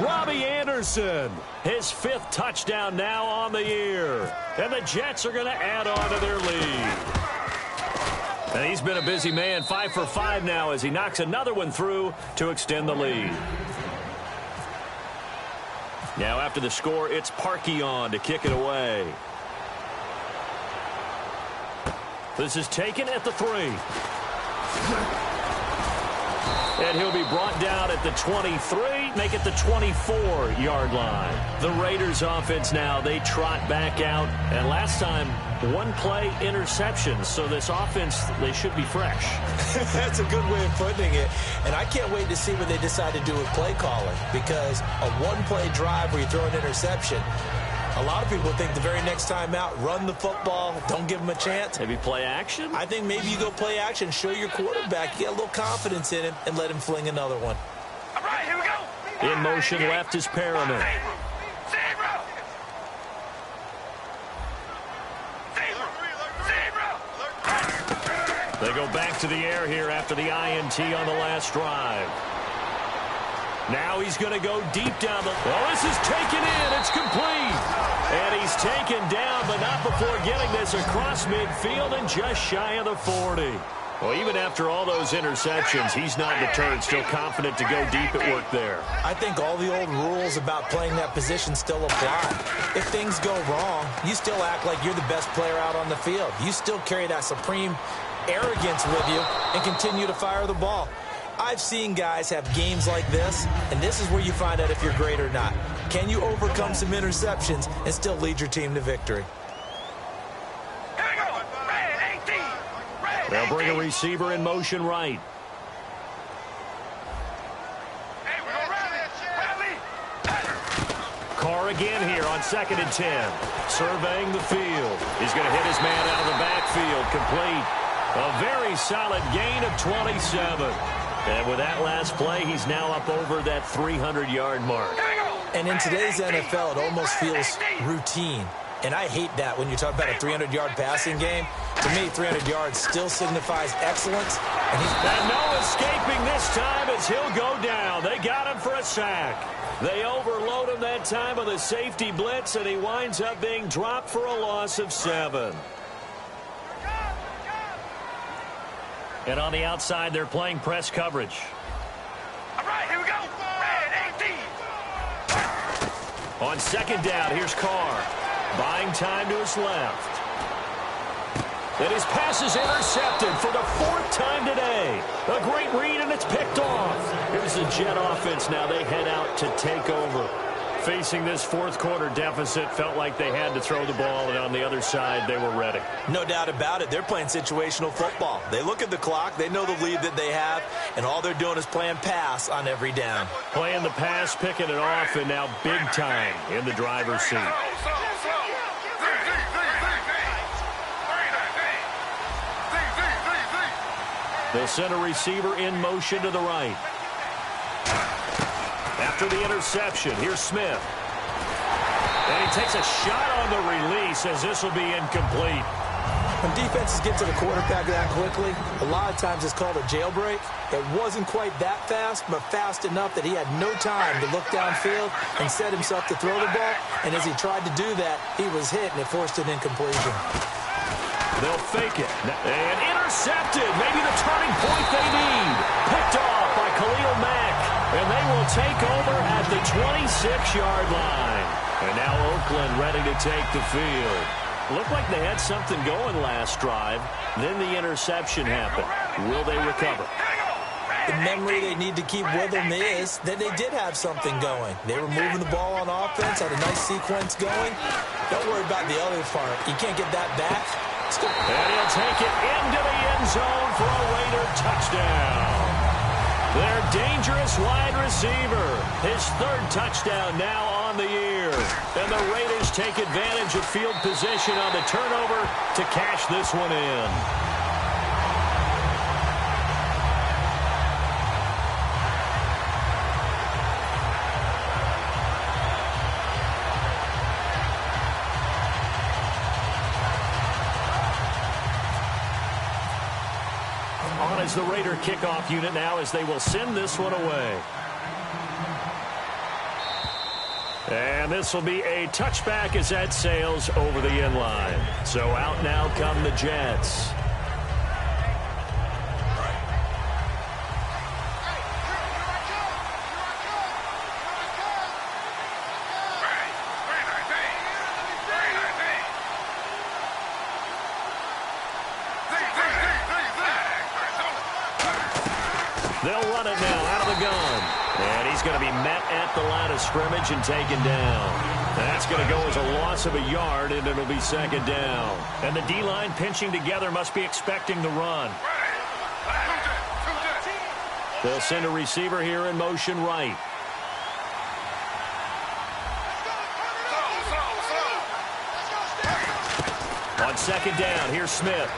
Robbie Anderson, his 5th touchdown now on the year. And the Jets are going to add on to their lead. And he's been a busy man, 5 for 5 now as he knocks another one through to extend the lead. Now after the score, it's Parkey on to kick it away. This is taken at the 3. And he'll be brought down at the 23, make it the 24-yard line. The Raiders offense now, they trot back out. And last time, one-play interception. So this offense, they should be fresh. That's a good way of putting it. And I can't wait to see what they decide to do with play calling. Because a one-play drive where you throw an interception, a lot of people think the very next time out, run the football, don't give them a chance. Maybe play action? I think maybe you go play action, show your quarterback, get a little confidence in him, and let him fling another one. All right, here we go. In motion left is Perriman. They go back to the air here after the INT on the last drive. Now he's going to go deep down the... Oh, this is taken in. It's complete. And he's taken down, but not before getting this across midfield and just shy of the 40. Well, even after all those interceptions, he's not deterred, still confident to go deep at work there. I think all the old rules about playing that position still apply. If things go wrong, you still act like you're the best player out on the field. You still carry that supreme arrogance with you and continue to fire the ball. I've seen guys have games like this, and this is where you find out if you're great or not. Can you overcome some interceptions and still lead your team to victory? They'll bring a receiver in motion right. Carr again here on 2nd and 10. Surveying the field. He's going to hit his man out of the backfield. Complete. A very solid gain of 27. And with that last play, he's now up over that 300-yard mark. And in today's NFL, it almost feels routine. And I hate that when you talk about a 300-yard passing game. To me, 300 yards still signifies excellence. And no escaping this time as he'll go down. They got him for a sack. They overload him that time with a safety blitz, and he winds up being dropped for a loss of 7. And on the outside, they're playing press coverage. All right, here we go. Red 18. On 2nd down, here's Carr. Buying time to his left. And his pass is intercepted for the 4th time today. A great read, and it's picked off. Here's the Jet offense now. They head out to take over. Facing this 4th quarter deficit, felt like they had to throw the ball, and on the other side, they were ready. No doubt about it. They're playing situational football. They look at the clock. They know the lead that they have, and all they're doing is playing pass on every down. Playing the pass, picking it off, and now big time in the driver's seat. They'll send a receiver in motion to the right. After the interception, here's Smith. And he takes a shot on the release as this will be incomplete. When defenses get to the quarterback that quickly, a lot of times it's called a jailbreak. It wasn't quite that fast, but fast enough that he had no time to look downfield and set himself to throw the ball. And as he tried to do that, he was hit, and it forced an incompletion. They'll fake it. And intercepted. Maybe the turning point they need. Picked off by Khalil Mack. And they will take over at the 26-yard line. And now Oakland ready to take the field. Looked like they had something going last drive. Then the interception happened. Will they recover? The memory they need to keep with them is that they did have something going. They were moving the ball on offense, had a nice sequence going. Don't worry about the other part. You can't get that back. And he'll take it into the end zone for a Raider touchdown. Their dangerous wide receiver. His 3rd touchdown now on the year. And the Raiders take advantage of field position on the turnover to cash this one in. On as the Raider kickoff unit now as they will send this one away. And this will be a touchback as that sails over the end line. So out now come the Jets. going to be met at the line of scrimmage and taken down. That's going to go as a loss of a yard, and it'll be second down. And the D-line pinching together must be expecting the run. They'll send a receiver here in motion right. On second down, here's Smith.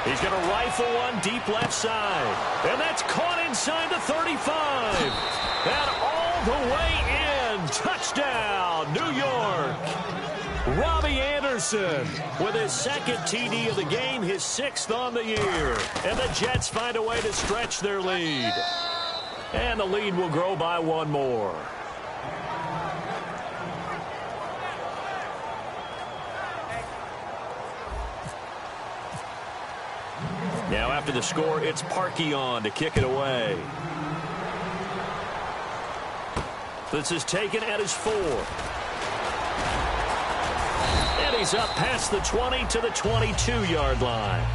He's going to rifle one deep left side. And that's caught inside the 35. And all the way in. Touchdown, New York. Robbie Anderson with his second TD of the game, his 6th on the year. And the Jets find a way to stretch their lead. And the lead will grow by one more. Now after the score, it's Parkey on to kick it away. This is taken at his 4. And he's up past the 20 to the 22-yard line.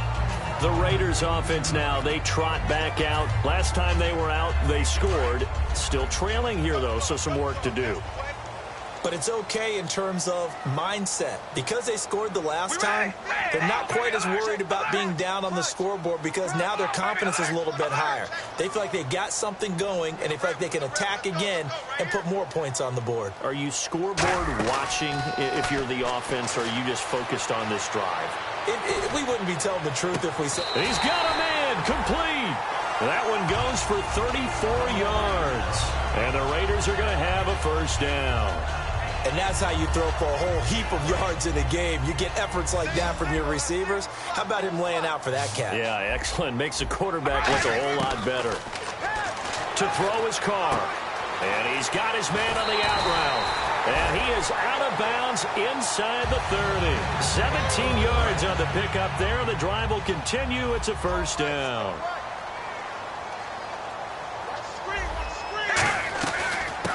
The Raiders offense now, they trot back out. Last time they were out, they scored. Still trailing here, though, so some work to do. But it's okay in terms of mindset. Because they scored the last time, they're not quite as worried about being down on the scoreboard because now their confidence is a little bit higher. They feel like they got something going, and they feel like they can attack again and put more points on the board. Are you scoreboard watching if you're the offense, or are you just focused on this drive? We wouldn't be telling the truth if we said... He's got a man complete. That one goes for 34 yards. And the Raiders are going to have a first down. And that's how you throw for a whole heap of yards in a game. You get efforts like that from your receivers. How about him laying out for that catch? Yeah, excellent. Makes the quarterback look a whole lot better. To throw his car. And he's got his man on the out route. And he is out of bounds inside the 30. 17 yards on the pickup there. The drive will continue. It's a first down.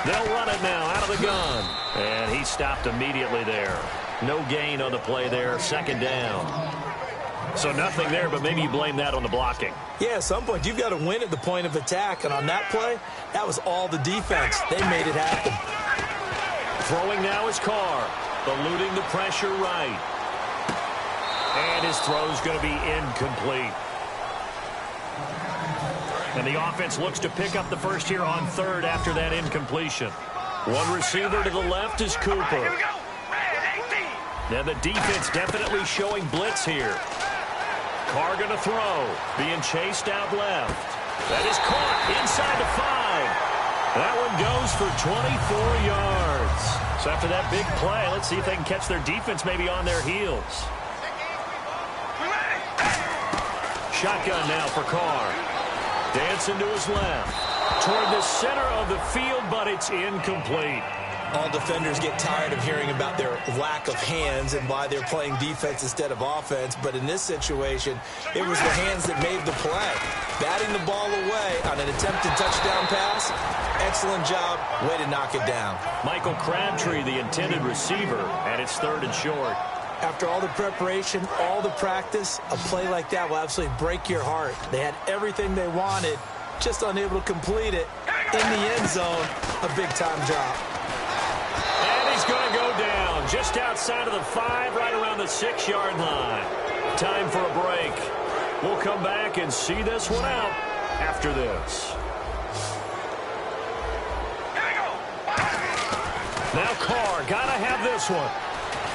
They'll run it now out of the gun. And he stopped immediately there. No gain on the play there. Second down. So nothing there, but maybe you blame that on the blocking. Yeah, at some point you've got to win at the point of attack. And on that play, that was all the defense. They made it happen. Throwing now is Carr. Eluding the pressure right. And his throw's going to be incomplete. And the offense looks to pick up the first here on third after that incompletion. One receiver to the left is Cooper. Now the defense definitely showing blitz here. Carr going to throw. Being chased out left. That is caught inside the 5. That one goes for 24 yards. So after that big play, let's see if they can catch their defense maybe on their heels. Shotgun now for Carr. Dancing to his left. Toward the center of the field, but it's incomplete. All defenders get tired of hearing about their lack of hands and why they're playing defense instead of offense. But in this situation, it was the hands that made the play. Batting the ball away on an attempted touchdown pass. Excellent job. Way to knock it down. Michael Crabtree, the intended receiver, and it's third and short. After all the preparation, all the practice, a play like that will absolutely break your heart. They had everything they wanted, just unable to complete it. In the end zone, a big-time drop. And he's going to go down just outside of the 5, right around the 6-yard line. Time for a break. We'll come back and see this one out after this. Now Carr, got to have this one.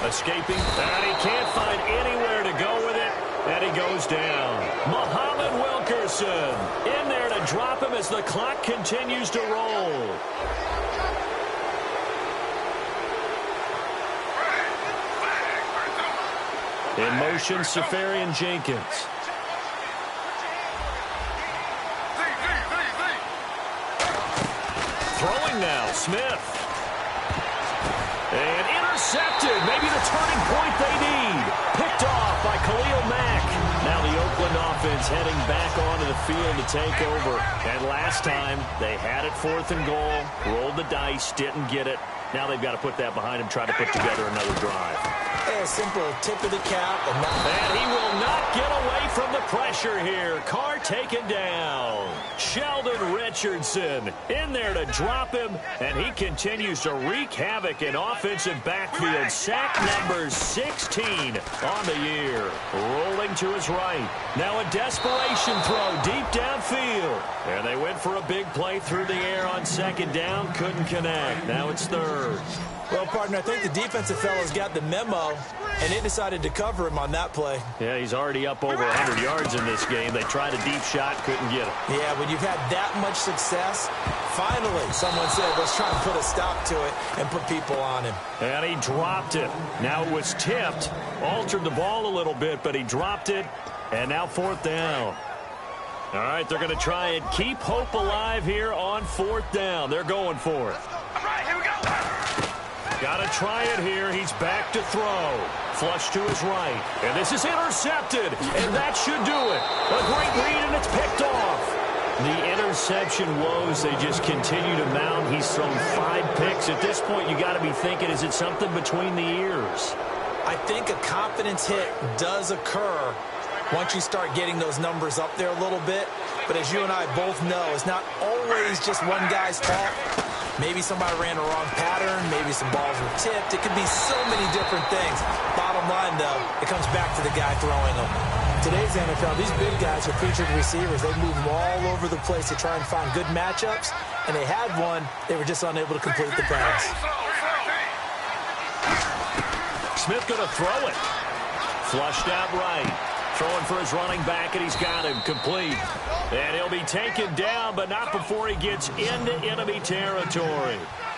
Escaping, and he can't find anywhere to go with it, and he goes down. Muhammad Wilkerson in there to drop him as the clock continues to roll. In motion, Safarian Jenkins. Throwing now, Smith. And intercepted. Maybe the turning point they need. Picked off by Khalil Mack. Now the Oakland offense heading back onto the field to take over. And last time, they had it 4th and goal. Rolled the dice, didn't get it. Now they've got to put that behind him, try to put together another drive. A simple tip of the cap. And he will not get away from the pressure here. Carr taken down. Sheldon Richardson in there to drop him, and he continues to wreak havoc in offensive backfield. Sack number 16 on the year. Rolling to his right. Now a desperation throw deep downfield. And they went for a big play through the air on second down. Couldn't connect. Now it's third. Well, partner, I think the defensive fellows got the memo, and they decided to cover him on that play. Yeah, he's already up over 100 yards in this game. They tried a deep shot, couldn't get it. Yeah, when you've had that much success, finally someone said, let's try and put a stop to it and put people on him. And he dropped it. Now it was tipped, altered the ball a little bit, but he dropped it, and now fourth down. All right, they're going to try and keep hope alive here on fourth down. They're going for it. All right, here we go. Got to try it here. He's back to throw. Flush to his right. And this is intercepted. And that should do it. A great read, and it's picked off. The interception woes, they just continue to mount. He's thrown 5 picks. At this point, you got to be thinking, is it something between the ears? I think a confidence hit does occur once you start getting those numbers up there a little bit. But as you and I both know, it's not always just one guy's fault. Maybe somebody ran a wrong pattern. Maybe some balls were tipped. It could be so many different things. Bottom line, though, it comes back to the guy throwing them. Today's NFL, these big guys are featured receivers. They move them all over the place to try and find good matchups. And they had one. They were just unable to complete the pass. Smith going to throw it. Flushed out right. Throwing for his running back, and he's got him complete. And he'll be taken down, but not before he gets into enemy territory.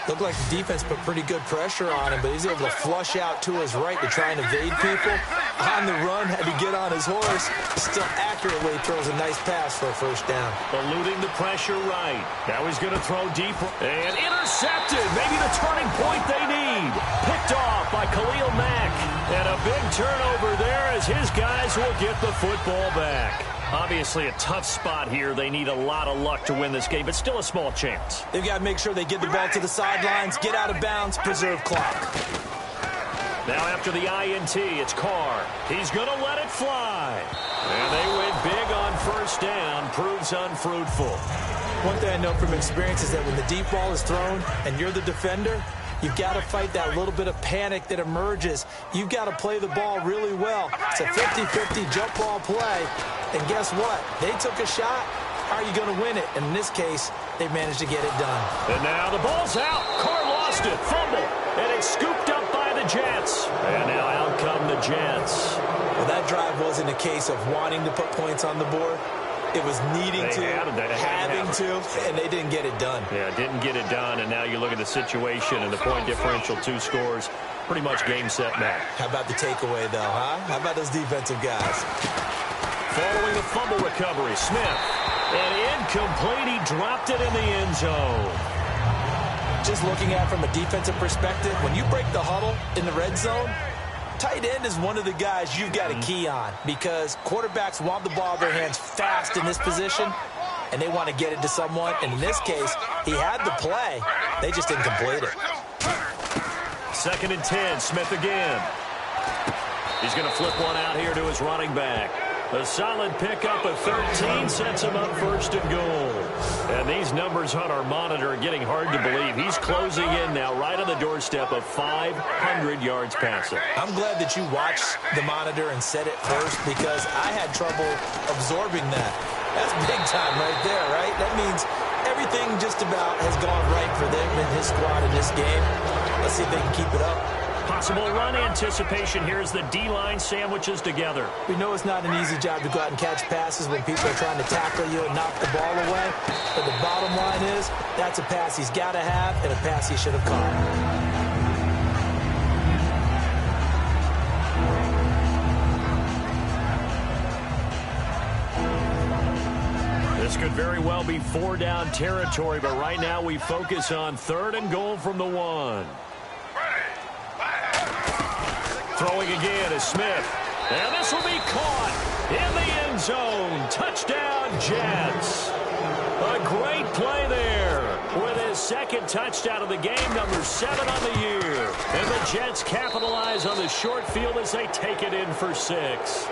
Looked like the defense put pretty good pressure on him, but he's able to flush out to his right to try and evade people. On the run, had to get on his horse. Still accurately throws a nice pass for a first down. Eluding the pressure right. Now he's going to throw deep. And intercepted. Maybe the turning point they need. Picked off by Khalil Mack. And a big turnover there as his guys will get the football back. Obviously a tough spot here. They need a lot of luck to win this game, but still a small chance. They've got to make sure they get the ball to the sidelines, get out of bounds, preserve clock. Now after the INT, it's Carr. He's going to let it fly. And they went big on first down. Proves unfruitful. One thing I know from experience is that when the deep ball is thrown and you're the defender, you've got to fight that little bit of panic that emerges. You've got to play the ball really well. It's a 50-50 jump ball play. And guess what? They took a shot. How are you going to win it? And in this case, they managed to get it done. And now the ball's out. Carr lost it. Fumble. And it's scooped up by the Jets. And now out come the Jets. Well, that drive wasn't a case of wanting to put points on the board. It was needing to, having to, and they didn't get it done. Yeah, didn't get it done, and now you look at the situation and the point differential, 2 scores, pretty much game, set, match. How about the takeaway, though, huh? How about those defensive guys? Following the fumble recovery, Smith, and incomplete, he dropped it in the end zone. Just looking at it from a defensive perspective, when you break the huddle in the red zone, tight end is one of the guys you've got to key on because quarterbacks want the ball in their hands fast in this position, and they want to get it to someone. And in this case, he had the play. They just didn't complete it. 2nd and 10, Smith again. He's going to flip one out here to his running back. A solid pickup of 13 sets him up 1st and goal. And these numbers on our monitor are getting hard to believe. He's closing in now right on the doorstep of 500 yards passing. I'm glad that you watched the monitor and said it first because I had trouble absorbing that. That's big time right there, right? That means everything just about has gone right for them and his squad in this game. Let's see if they can keep it up. Possible run anticipation here as the D-line sandwiches together. We know it's not an easy job to go out and catch passes when people are trying to tackle you and knock the ball away. But the bottom line is, that's a pass he's got to have and a pass he should have caught. This could very well be 4-down territory, but right now we focus on 3rd and goal from the 1. Throwing again is Smith. And this will be caught in the end zone. Touchdown, Jets. A great play there with his 2nd touchdown of the game, number 7 on the year. And the Jets capitalize on the short field as they take it in for 6.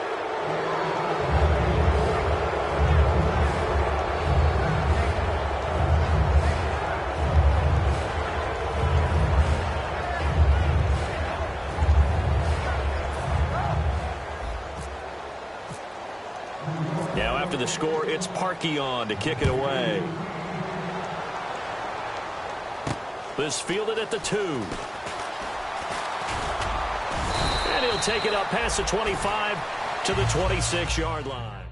the score. It's Parkey on to kick it away. This fielded at the 2. And he'll take it up past the 25 to the 26-yard line.